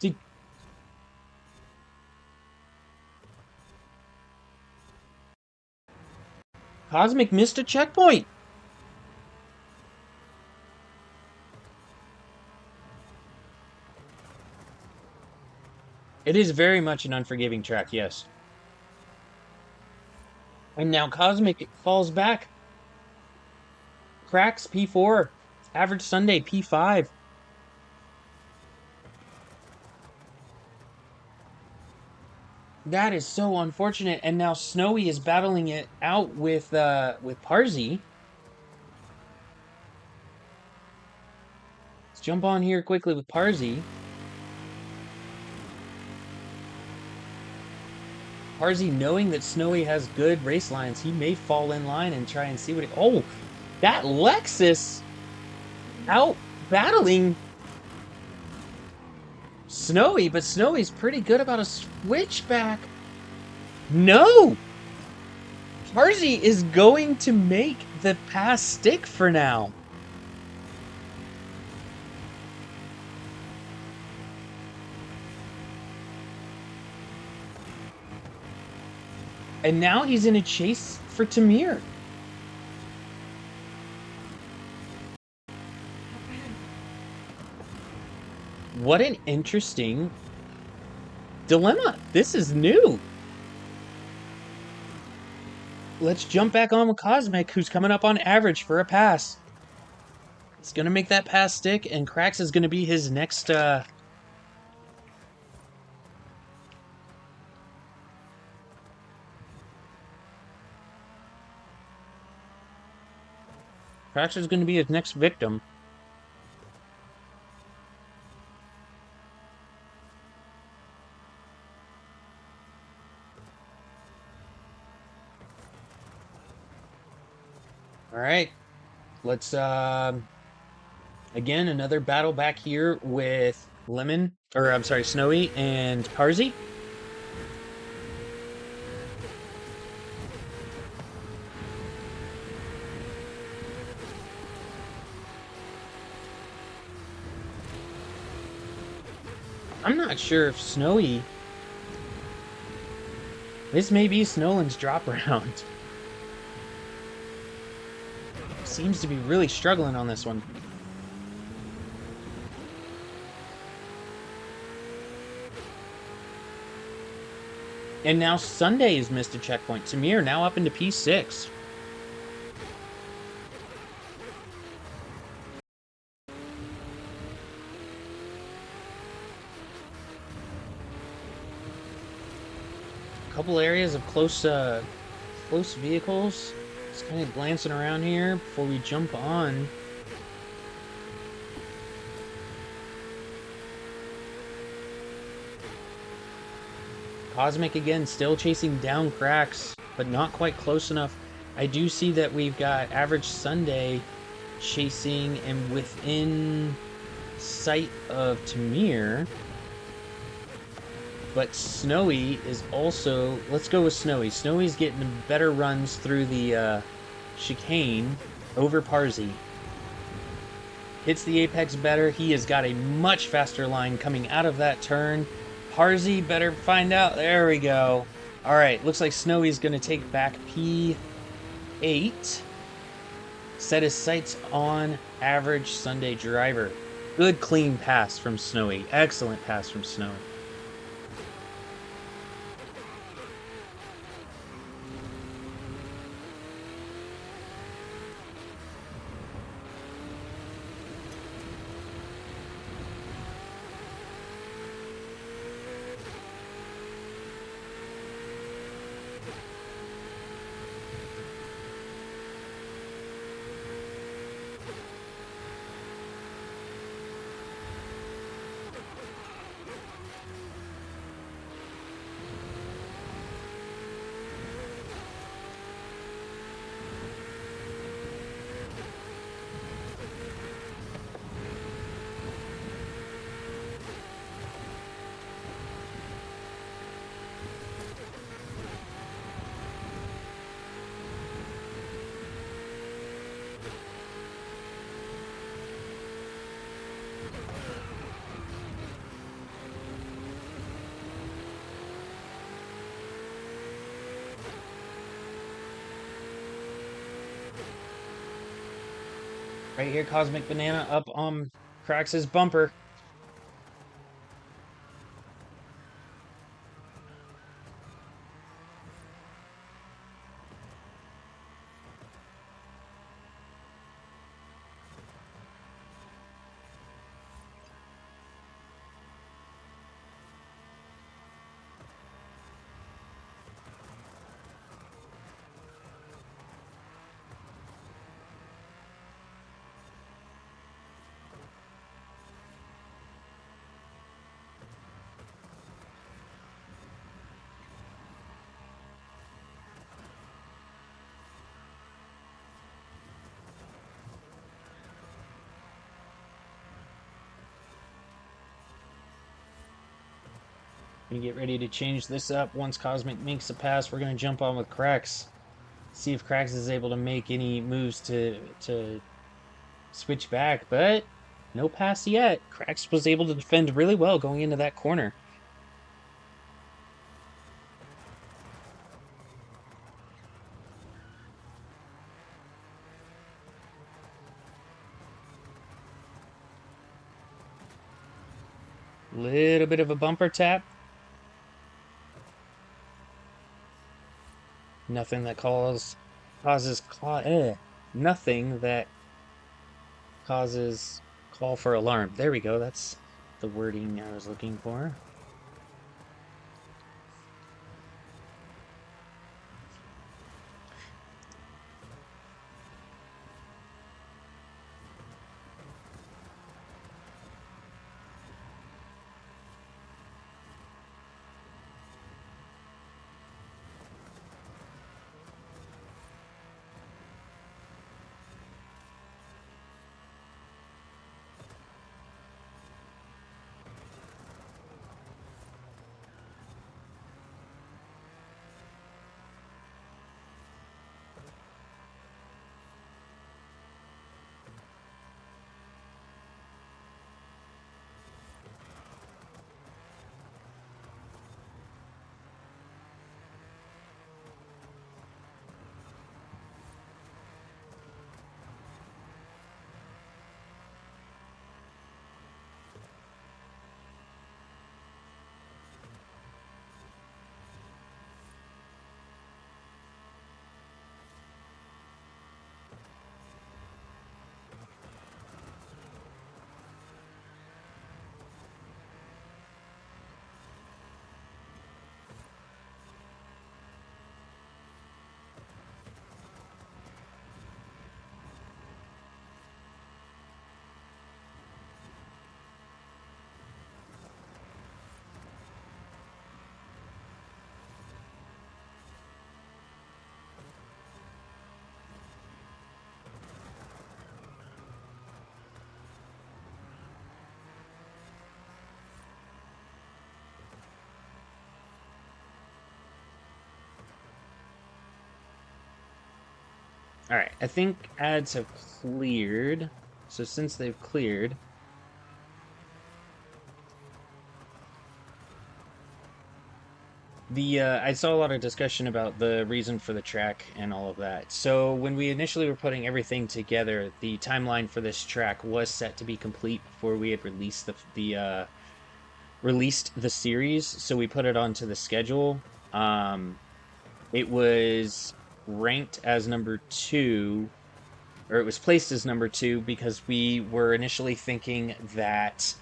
Did Cosmic missed a checkpoint? It is very much an unforgiving track, yes. And now Cosmic falls back. Crax P4. Average Sunday P5. That is so unfortunate. And now Snowy is battling it out with Parzy. Let's jump on here quickly with Parzy. Parzy, knowing that Snowy has good race lines, he may fall in line and try and see what it... Oh, that Lexus out battling Snowy, but Snowy's pretty good about a switchback. No! Parzy is going to make the pass stick for now. And now he's in a chase for Temyr. What an interesting dilemma. This is new. Let's jump back on with Cosmic, who's coming up on average for a pass. He's going to make that pass stick, and Crax is going to be his next... Crax is going to be his next victim. All right, let's again another battle back here with Snowy and Parzy. I'm not sure if Snowy... This may be Snowland's drop round. Seems to be really struggling on this one. And now Sunday has missed a checkpoint. Temyr now up into P6. Couple areas of close vehicles. Just kind of glancing around here before we jump on. Cosmic again, still chasing down Crax, but not quite close enough. I do see that we've got Average Sunday chasing and within sight of Temyr. But Snowy is also... Let's go with Snowy. Snowy's getting better runs through the chicane over Parzy. Hits the apex better. He has got a much faster line coming out of that turn. Parzy better find out. There we go. All right, looks like Snowy's going to take back P8. Set his sights on Average Sunday Driver. Good clean pass from Snowy. Excellent pass from Snowy. Right here, CosmicBanana up on Crax's bumper. Gonna get ready to change this up. Once Cosmic makes a pass, we're gonna jump on with Crax. See if Crax is able to make any moves to switch back, but no pass yet. Crax was able to defend really well going into that corner. Little bit of a bumper tap. Nothing that nothing that causes call for alarm. There we go. That's the wording I was looking for. All right, I think ads have cleared. So since they've cleared, I saw a lot of discussion about the reason for the track and all of that. So when we initially were putting everything together, the timeline for this track was set to be complete before we had released released the series. So we put it onto the schedule. It was ranked as number 2, or it was placed as number 2 because we were initially thinking that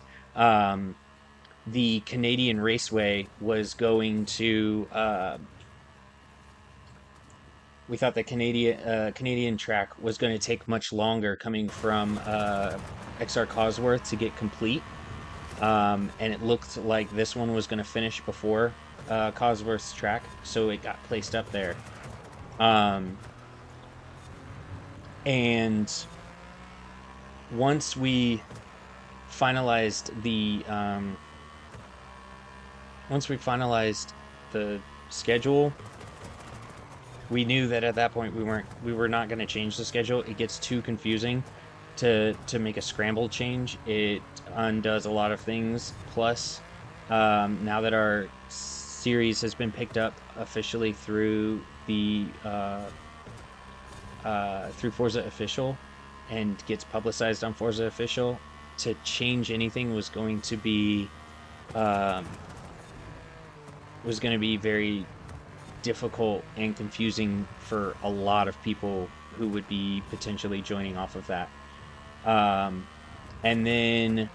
the Canadian Raceway was going to. We thought the Canadian track was going to take much longer coming from XR Cosworth to get complete, and it looked like this one was going to finish before Cosworth's track, so it got placed up there. And once we finalized the schedule, we knew that at that point we were not going to change the schedule. It gets too confusing to make a scramble change. It undoes a lot of things. Plus, now that our series has been picked up officially through the through Forza Official, and gets publicized on Forza Official, to change anything um, was going to be very difficult and confusing for a lot of people who would be potentially joining off of that. Um, and then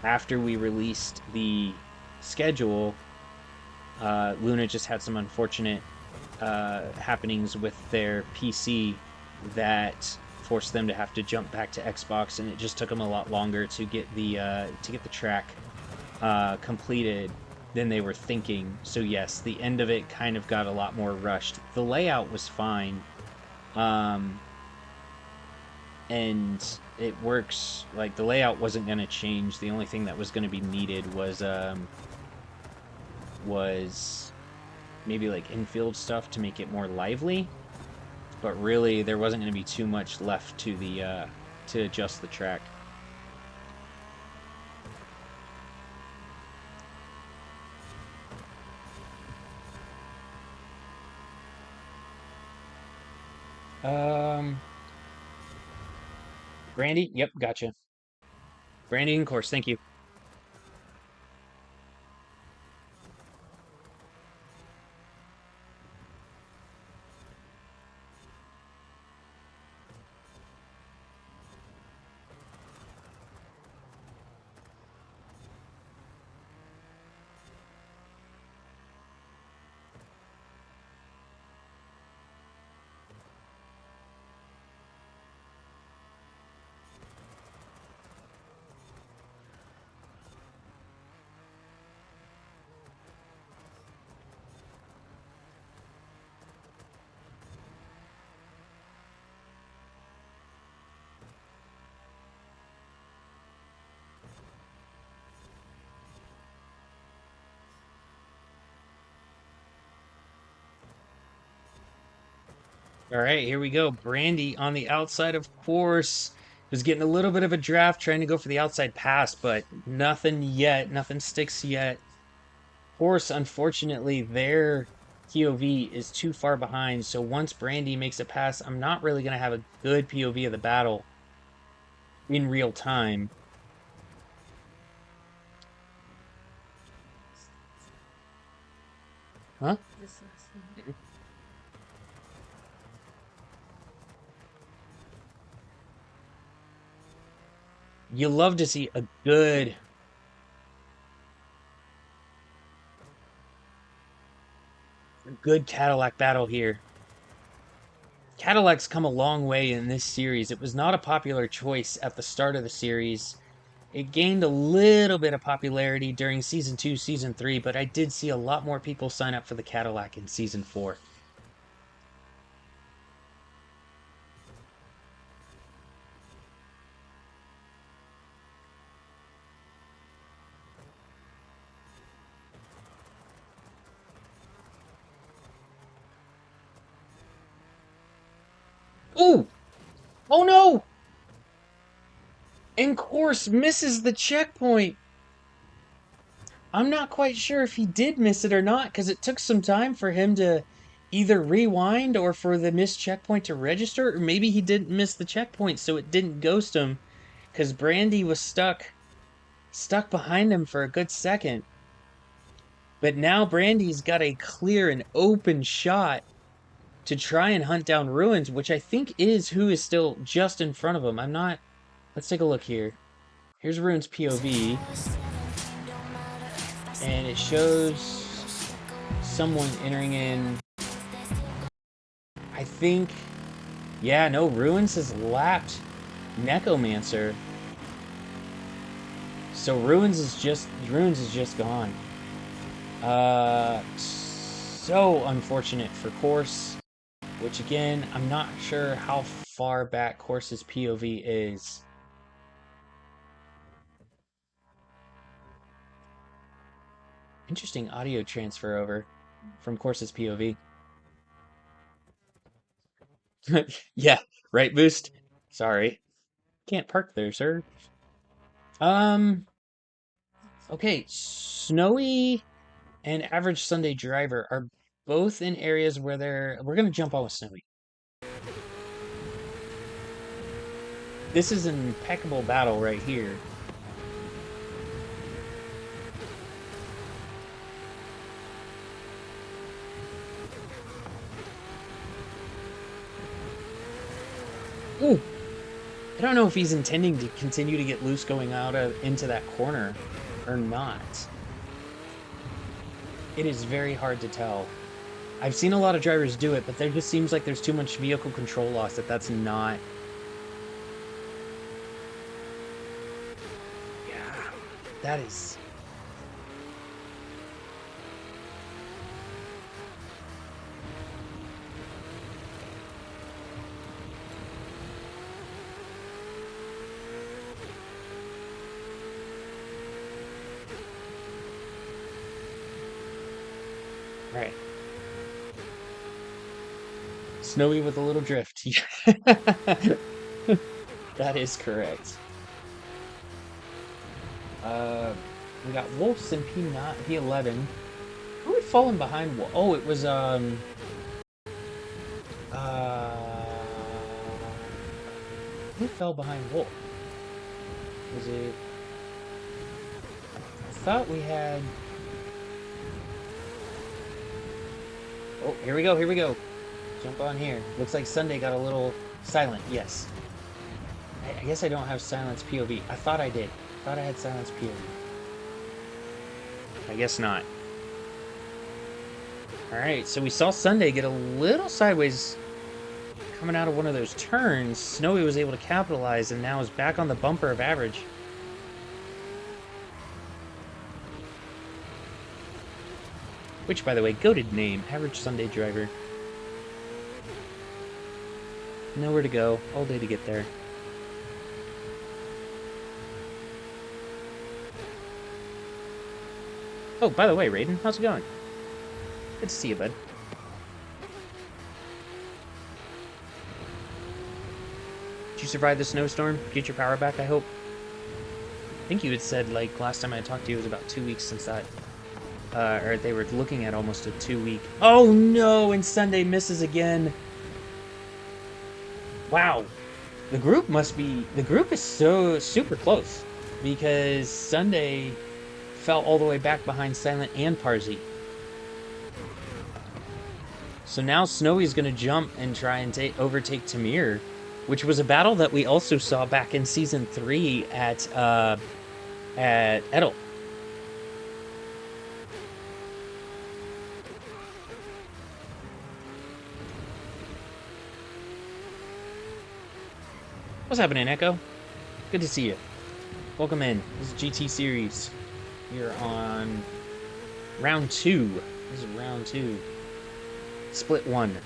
after we released the schedule, Luna just had some unfortunate happenings with their PC that forced them to have to jump back to Xbox, and it just took them a lot longer to get the track completed than they were thinking. So yes, the end of it kind of got a lot more rushed. The layout was fine, um, and it works. Like, the layout wasn't going to change. The only thing that was going to be needed was maybe like infield stuff to make it more lively. But really, there wasn't going to be too much left to the to adjust the track. Um, Brandy, yep, gotcha. Brandy and Koarsse, thank you. All right, here we go. Brandy on the outside, of course. Was getting a little bit of a draft, trying to go for the outside pass, but nothing yet. Nothing sticks yet. Koarsse, unfortunately, their POV is too far behind. So once Brandy makes a pass, I'm not really going to have a good POV of the battle in real time. Huh? You love to see a good Cadillac battle here. Cadillac's come a long way in this series. It was not a popular choice at the start of the series. It gained a little bit of popularity during Season 2, Season 3, but I did see a lot more people sign up for the Cadillac in Season 4. Ooh! Oh no! And Koarsse misses the checkpoint! I'm not quite sure if he did miss it or not, because it took some time for him to either rewind or for the missed checkpoint to register, or maybe he didn't miss the checkpoint so it didn't ghost him, because Brandy was stuck behind him for a good second. But now Brandy's got a clear and open shot to try and hunt down Ruins, which I think is who is still just in front of him. I'm not... Let's take a look here. Here's Ruins' POV. And it shows someone entering in... I think... Yeah, no, Ruins has lapped Necromancer. So Ruins is just gone. So unfortunate for Koarsse, which again, I'm not sure how far back Koarse's POV is. Interesting audio transfer over from Koarse's POV. Yeah, right, Boost? Sorry. Can't park there, sir. Okay, Snowy and Average Sunday Driver are both in areas where we're gonna jump on with Snowy. This is an impeccable battle right here. Ooh. I don't know if he's intending to continue to get loose going out into that corner or not. It is very hard to tell. I've seen a lot of drivers do it, but there just seems like there's too much vehicle control loss that's not... Yeah, that is... Alright. Snowy with a little drift. That is correct. We got Wolves and P9, P11. Who had fallen behind Wolf? Oh, it was, who fell behind Wolf? Was it... I thought we had... Oh, here we go, here we go. Jump on here. Looks like Sunday got a little silent, yes. I guess I don't have silence POV. I thought I did. I thought I had silence POV. I guess not. Alright, so we saw Sunday get a little sideways coming out of one of those turns. Snowy was able to capitalize and now is back on the bumper of average. Which, by the way, goated name. Average Sunday driver. Nowhere to go. All day to get there. Oh, by the way, Raiden, how's it going? Good to see you, bud. Did you survive the snowstorm? Get your power back, I hope? I think you had said, like, last time I talked to you, it was about 2 weeks since that. Or they were looking at almost a 2-week... Oh, no! And Sunday misses again! Wow. The group must be... The group is so super close. Because Sunday fell all the way back behind Silent and Parzy. So now Snowy's going to jump and try and overtake Temyr, which was a battle that we also saw back in Season 3 at Edel. What's happening, Echo? Good to see you. Welcome in. This is GT Series. We're on round 2. This is round 2. Split 1.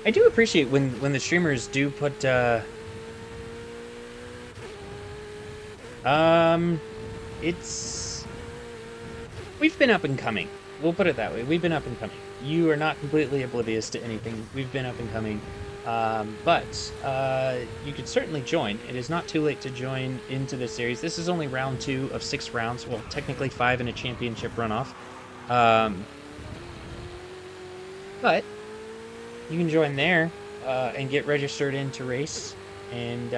I do appreciate when the streamers do put it's... We've been up and coming. We'll put it that way. We've been up and coming. You are not completely oblivious to anything. We've been up and coming. But you could certainly join. It is not too late to join into this series. This is only round 2 of 6 rounds. Well, technically 5 in a championship runoff. But you can join there and get registered in to race. And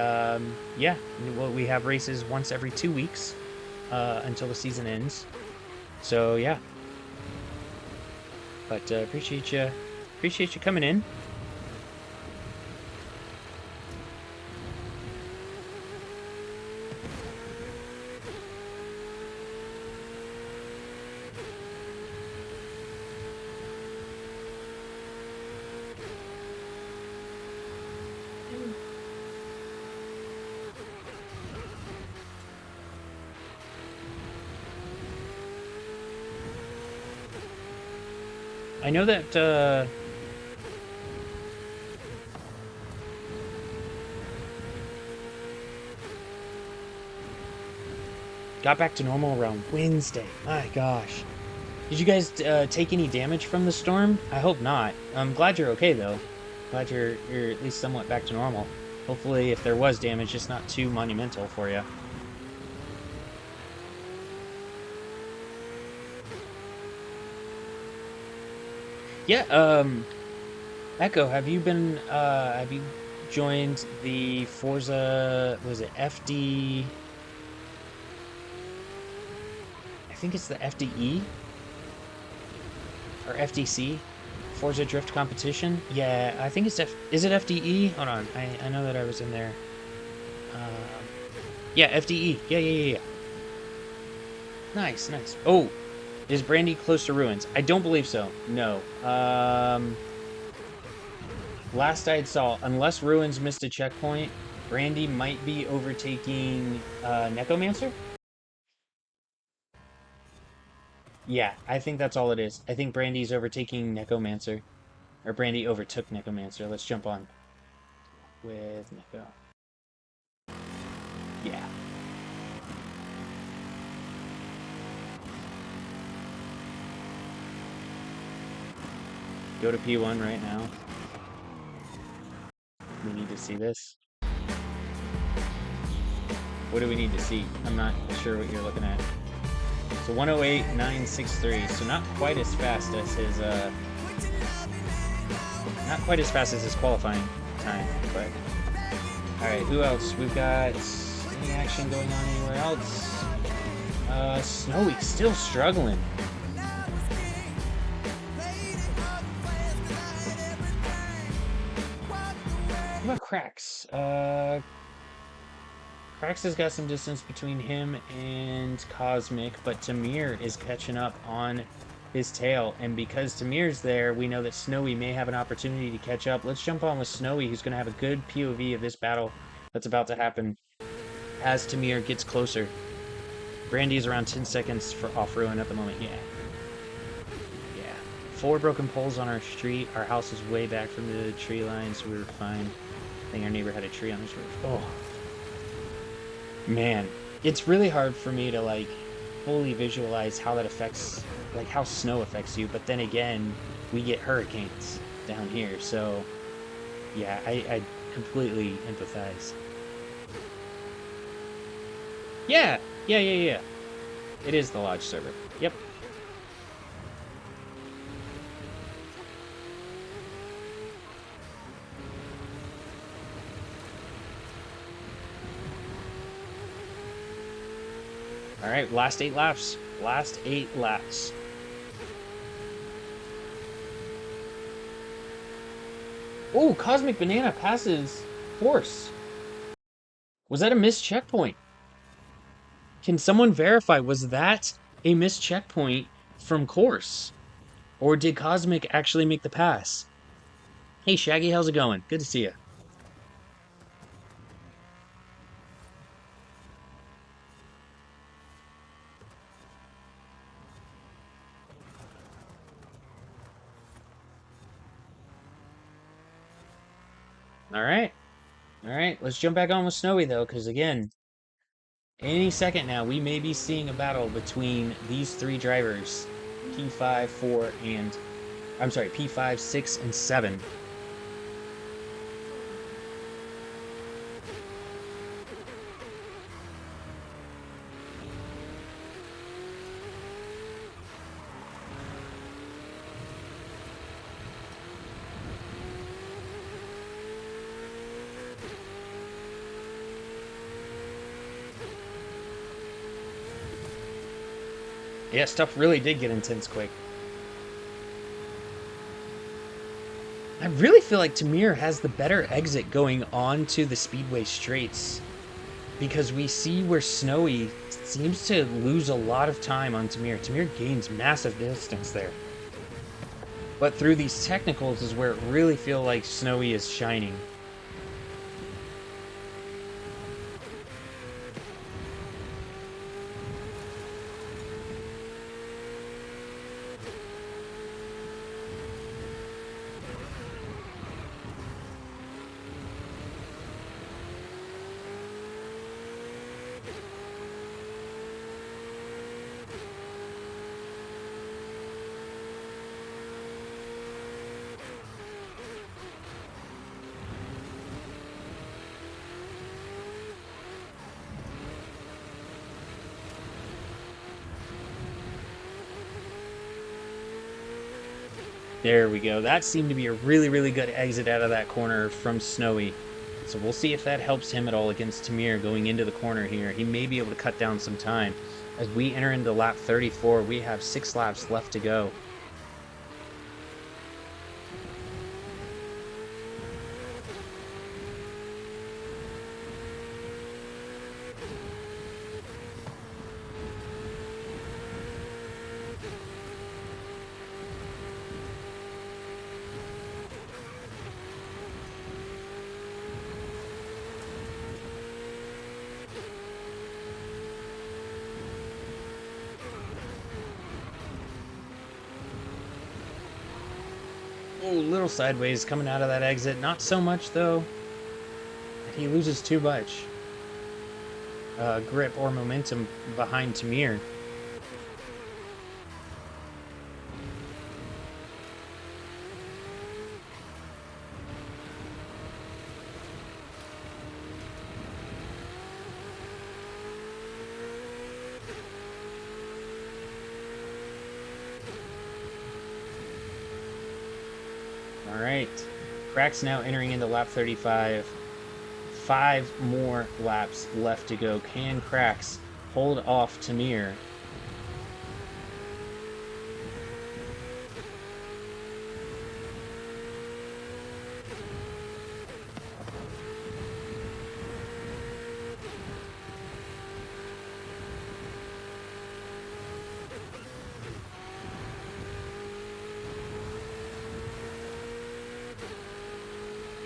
yeah, we have races once every 2 weeks until the season ends. So yeah. But appreciate you coming in. I know that, got back to normal around Wednesday. My gosh. Did you guys take any damage from the storm? I hope not. I'm glad you're okay, though. Glad you're at least somewhat back to normal. Hopefully, if there was damage, it's not too monumental for you. Yeah, Echo, have you joined the Forza, was it FD? I think it's the FDE or FDC, Forza Drift Competition. Yeah, I think it's is it FDE? Hold on, I know that I was in there. Yeah, FDE. Yeah. Nice, nice. Oh, is Brandy close to ruins? I don't believe so. No. Last I saw, unless ruins missed a checkpoint, Brandy might be overtaking Necromancer. Yeah, I think that's all it is. I think Brandy's overtaking Necromancer. Or Brandy overtook Necromancer. Let's jump on with Necro. Yeah. Go to P1 right now. We need to see this. What do we need to see? I'm not sure what you're looking at. So 108.963. So not quite as fast as his qualifying time, but alright, who else? We've got any action going on anywhere else? Snowiind still struggling. What about Crax? Crax has got some distance between him and Cosmic, but Temyr is catching up on his tail. And because Temyr's there, we know that Snowiind may have an opportunity to catch up. Let's jump on with Snowiind, who's going to have a good POV of this battle that's about to happen as Temyr gets closer. Brandy is around 10 seconds for off ruin at the moment. Yeah. 4 broken poles on our street. Our house is way back from the tree line, so we were fine. I think our neighbor had a tree on his roof. Oh. Man, it's really hard for me to like fully visualize how that affects, like how snow affects you. But then again, we get hurricanes down here, so yeah, I completely empathize. Yeah. It is the Lodge server. Yep. All right, last 8 laps. Last 8 laps. Oh, CosmicBanana passes Koarsse. Was that a missed checkpoint? Can someone verify, was that a missed checkpoint from Koarsse? Or did Cosmic actually make the pass? Hey, Shaggy, how's it going? Good to see you. All right. Let's jump back on with Snowiind, though, because again, any second now, we may be seeing a battle between these 3 drivers, P5, 4, and... I'm sorry, P5, 6, and 7. Yeah, stuff really did get intense quick. I really feel like Temyr has the better exit going on to the Speedway straights, because we see where Snowiind seems to lose a lot of time on Temyr. Temyr gains massive distance there. But through these technicals is where it really feel like Snowiind is shining. There we go. That seemed to be a really, really good exit out of that corner from Snowy. So we'll see if that helps him at all against Temyr going into the corner here. He may be able to cut down some time. As we enter into lap 34, we have 6 laps left to go. Oh, little sideways coming out of that exit. Not so much, though. He loses too much grip or momentum behind Temyr. Alright, Crax now entering into lap 35. 5 more laps left to go. Can Crax hold off Temyr?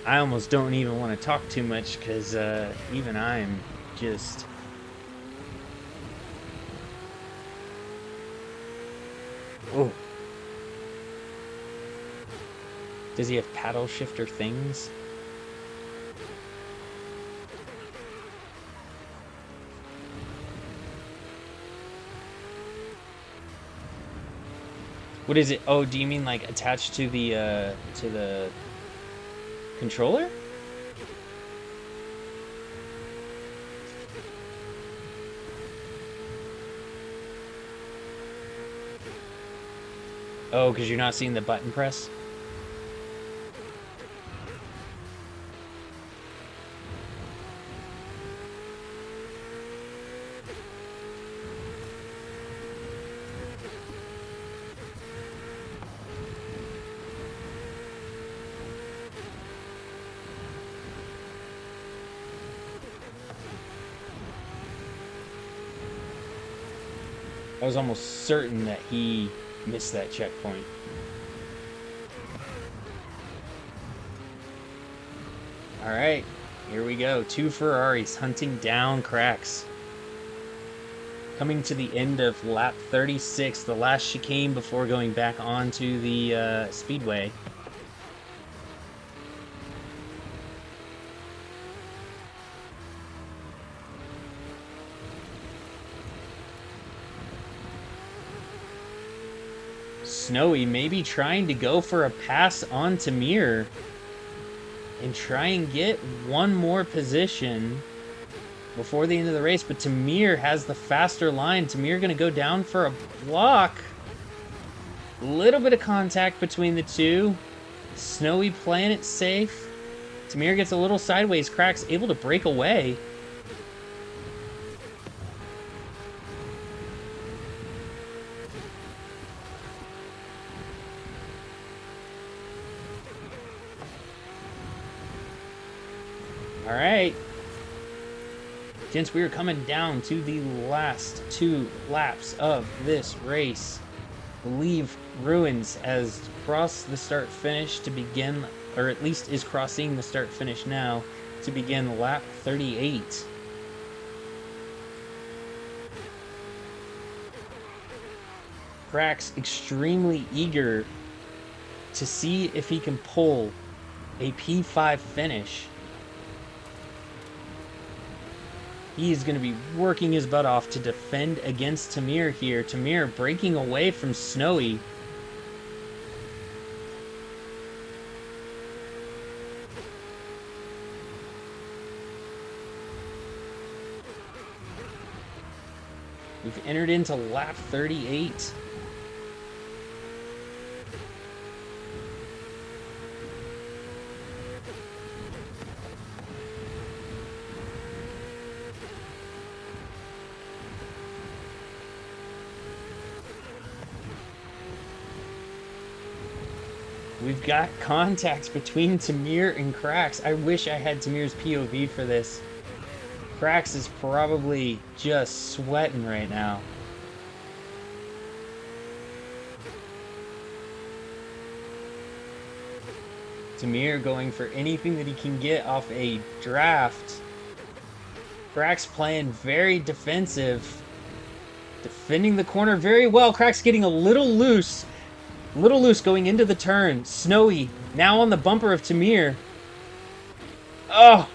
I almost don't even want to talk too much because even I'm just... Oh. Does he have paddle shifter things? What is it? Oh, do you mean like attached to the controller? Oh, because you're not seeing the button press? I was almost certain that he missed that checkpoint. Alright, here we go. 2 Ferraris hunting down Crax. Coming to the end of lap 36, the last chicane before going back onto the Speedway. Snowy maybe trying to go for a pass on Temyr and try and get one more position before the end of the race, but Temyr has the faster line. Temyr gonna go down for a block. A little bit of contact between the two. Snowy playing it safe. Temyr gets a little sideways. Crax able to break away. All right. Since we are coming down to the last 2 laps of this race, leave Ruins as cross the start finish to begin, or at least is crossing the start finish now to begin lap 38. Crax extremely eager to see if he can pull a P5 finish. He is going to be working his butt off to defend against Temyr here. Temyr breaking away from Snowy. We've entered into lap 38. We've got contact between Temyr and Crax. I wish I had Temyr's POV for this. Crax is probably just sweating right now. Temyr going for anything that he can get off a draft. Crax playing very defensive. Defending the corner very well. Crax getting a little loose. Little loose going into the turn. Snowy now on the bumper of Temyr. Oh,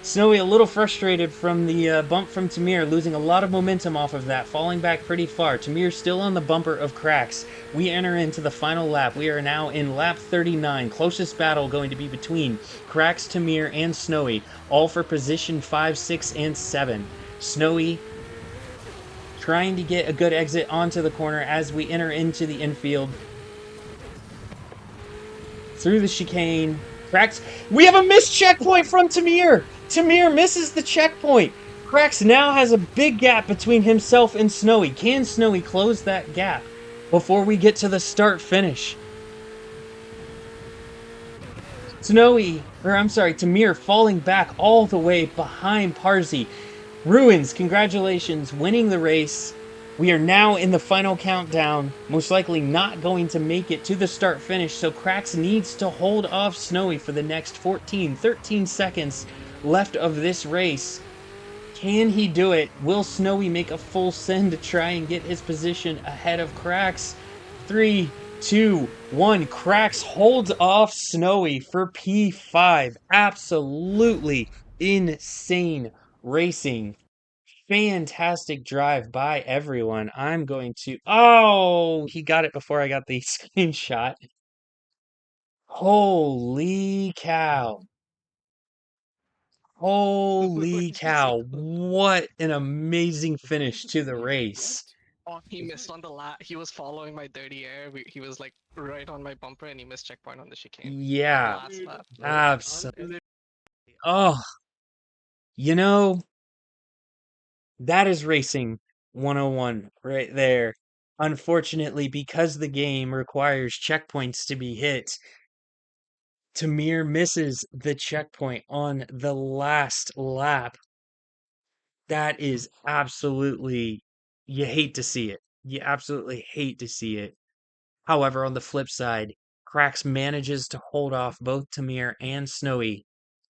Snowy a little frustrated from the bump from Temyr, losing a lot of momentum off of that, falling back pretty far. Temyr still on the bumper of Crax. We enter into the final lap. We are now in lap 39. Closest battle going to be between Crax, Temyr, and Snowy, all for position 5, 6, and 7. Snowy trying to get a good exit onto the corner as we enter into the infield. Through the chicane. Crax. We have a missed checkpoint from Temyr. Temyr misses the checkpoint. Crax now has a big gap between himself and Snowy. Can Snowy close that gap before we get to the start finish? Temyr falling back all the way behind Parzy. Ruins, congratulations, winning the race. We are now in the final countdown, most likely not going to make it to the start finish, so Crax needs to hold off Snowy for the next 14, 13 seconds left of this race. Can he do it? Will Snowy make a full send to try and get his position ahead of Crax? 3, 2, 1. Crax holds off Snowy for P5. Absolutely insane racing. Fantastic drive by everyone. I'm going to... Oh, he got it before I got the screenshot. Holy cow. Holy What is cow. it? What an amazing finish to the race. Oh, he missed on the lap. He was following my dirty air. He was like right on my bumper, and he missed checkpoint on the chicane. Yeah, Last lap. absolutely. Oh, you know, that is racing 101 right there. Unfortunately, because the game requires checkpoints to be hit, Temyr misses the checkpoint on the last lap. That is absolutely, you hate to see it. You absolutely hate to see it. However, on the flip side, Crax manages to hold off both Temyr and Snowy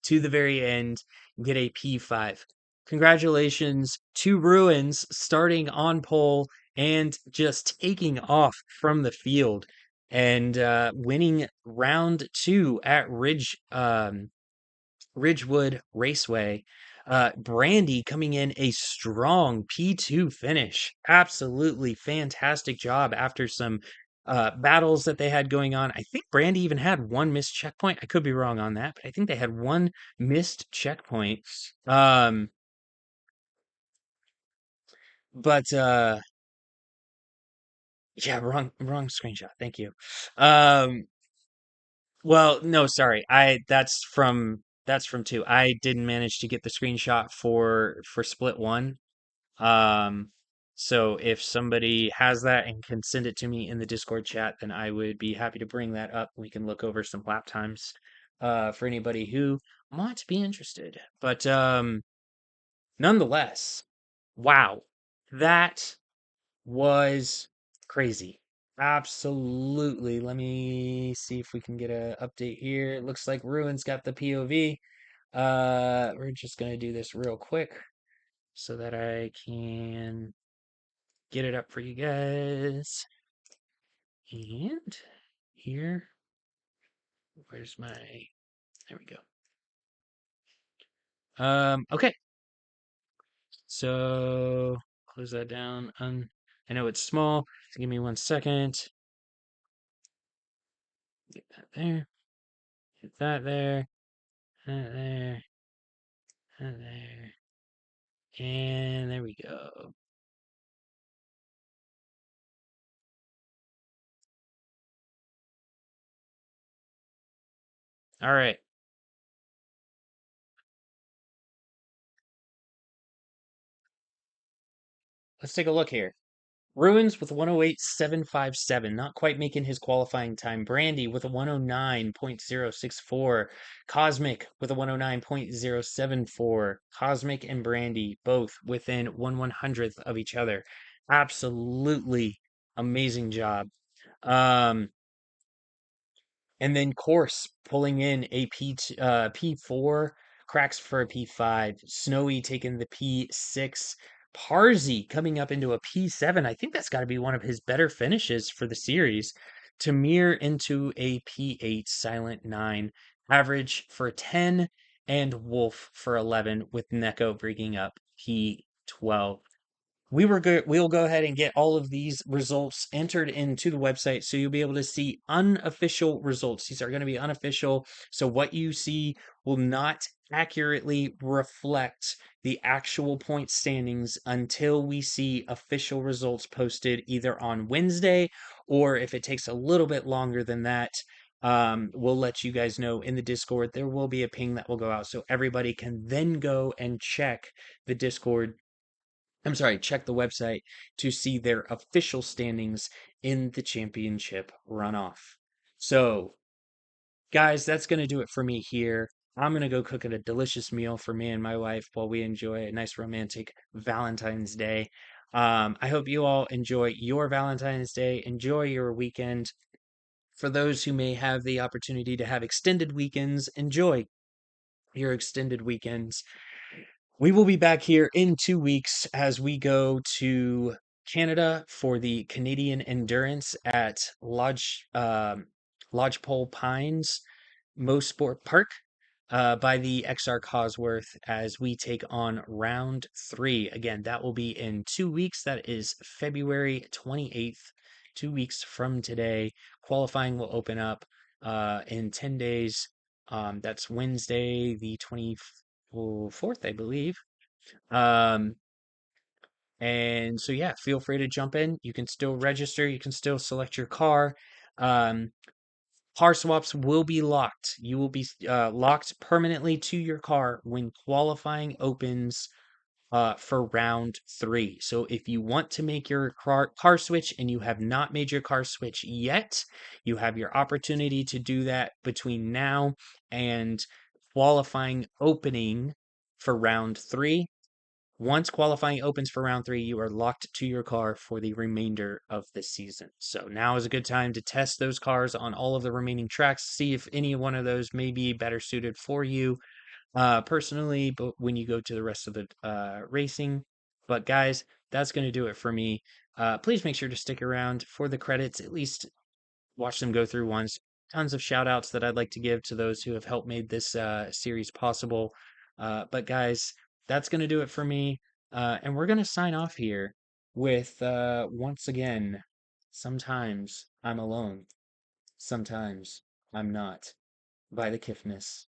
to the very end, get a P5. Congratulations to Ruins starting on pole and just taking off from the field and winning round 2 at Ridgewood Raceway. Brandy coming in a strong P2 finish. Absolutely fantastic job after some battles that they had going on. I think Brandy even had one missed checkpoint. I could be wrong on that, but I think they had one missed checkpoint. Um, but yeah, wrong screenshot. Thank you. Um, well, no, sorry. That's from two. I didn't manage to get the screenshot for split one. Um, so if somebody has that and can send it to me in the Discord chat, then I would be happy to bring that up. We can look over some lap times for anybody who might be interested. But nonetheless, wow, that was crazy. Absolutely. Let me see if we can get a update here. It looks like Ruin's got the POV. We're just gonna do this real quick so that I can get it up for you guys. And here, where's my, there we go. Okay. So close that down. I know it's small, so give me 1 second. Get that there. Get that there. That there. That there. And there we go. All right. Let's take a look here. Ruins with 108.757, not quite making his qualifying time. Brandy with a 109.064. Cosmic with a 109.074. Cosmic and Brandy both within 1/100th of each other. Absolutely amazing job. Um, and then Koarsse pulling in a P4, Crax for a P5, Snowiind taking the P6, Parzy coming up into a P7. I think that's got to be one of his better finishes for the series. Temyr into a P8, Silent 9, average for 10, and Wolf for 11, with Neko bringing up P12. We'll go ahead and get all of these results entered into the website so you'll be able to see unofficial results. These are going to be unofficial, so what you see will not accurately reflect the actual point standings until we see official results posted either on Wednesday, or if it takes a little bit longer than that, we'll let you guys know in the Discord. There will be a ping that will go out so everybody can then go and check the Discord. I'm sorry, check the website to see their official standings in the championship runoff. So, guys, that's going to do it for me here. I'm going to go cook a delicious meal for me and my wife while we enjoy a nice romantic Valentine's Day. I hope you all enjoy your Valentine's Day. Enjoy your weekend. For those who may have the opportunity to have extended weekends, enjoy your extended weekends. We will be back here in 2 weeks as we go to Canada for the Canadian Endurance at Lodgepole Pines Mosport Park by the XR Cosworth as we take on round three. Again, that will be in 2 weeks. That is February 28th, 2 weeks from today. Qualifying will open up in 10 days. That's Wednesday, the 24th, I believe. Um, and so, yeah, feel free to jump in. You can still register, you can still select your car. Um, Car swaps will be locked. You will be locked permanently to your car when qualifying opens for round three. So if you want to make your car switch and you have not made your car switch yet, you have your opportunity to do that between now and qualifying opening for round three. Once qualifying opens for round three, you are locked to your car for the remainder of the season. So now is a good time to test those cars on all of the remaining tracks, see if any one of those may be better suited for you personally, but when you go to the rest of the racing. But guys, that's going to do it for me. Please make sure to stick around for the credits, at least watch them go through once. Tons of shout outs that I'd like to give to those who have helped made this series possible. But guys, that's going to do it for me. And we're going to sign off here with once again, sometimes I'm alone, sometimes I'm not, by the Kiffness.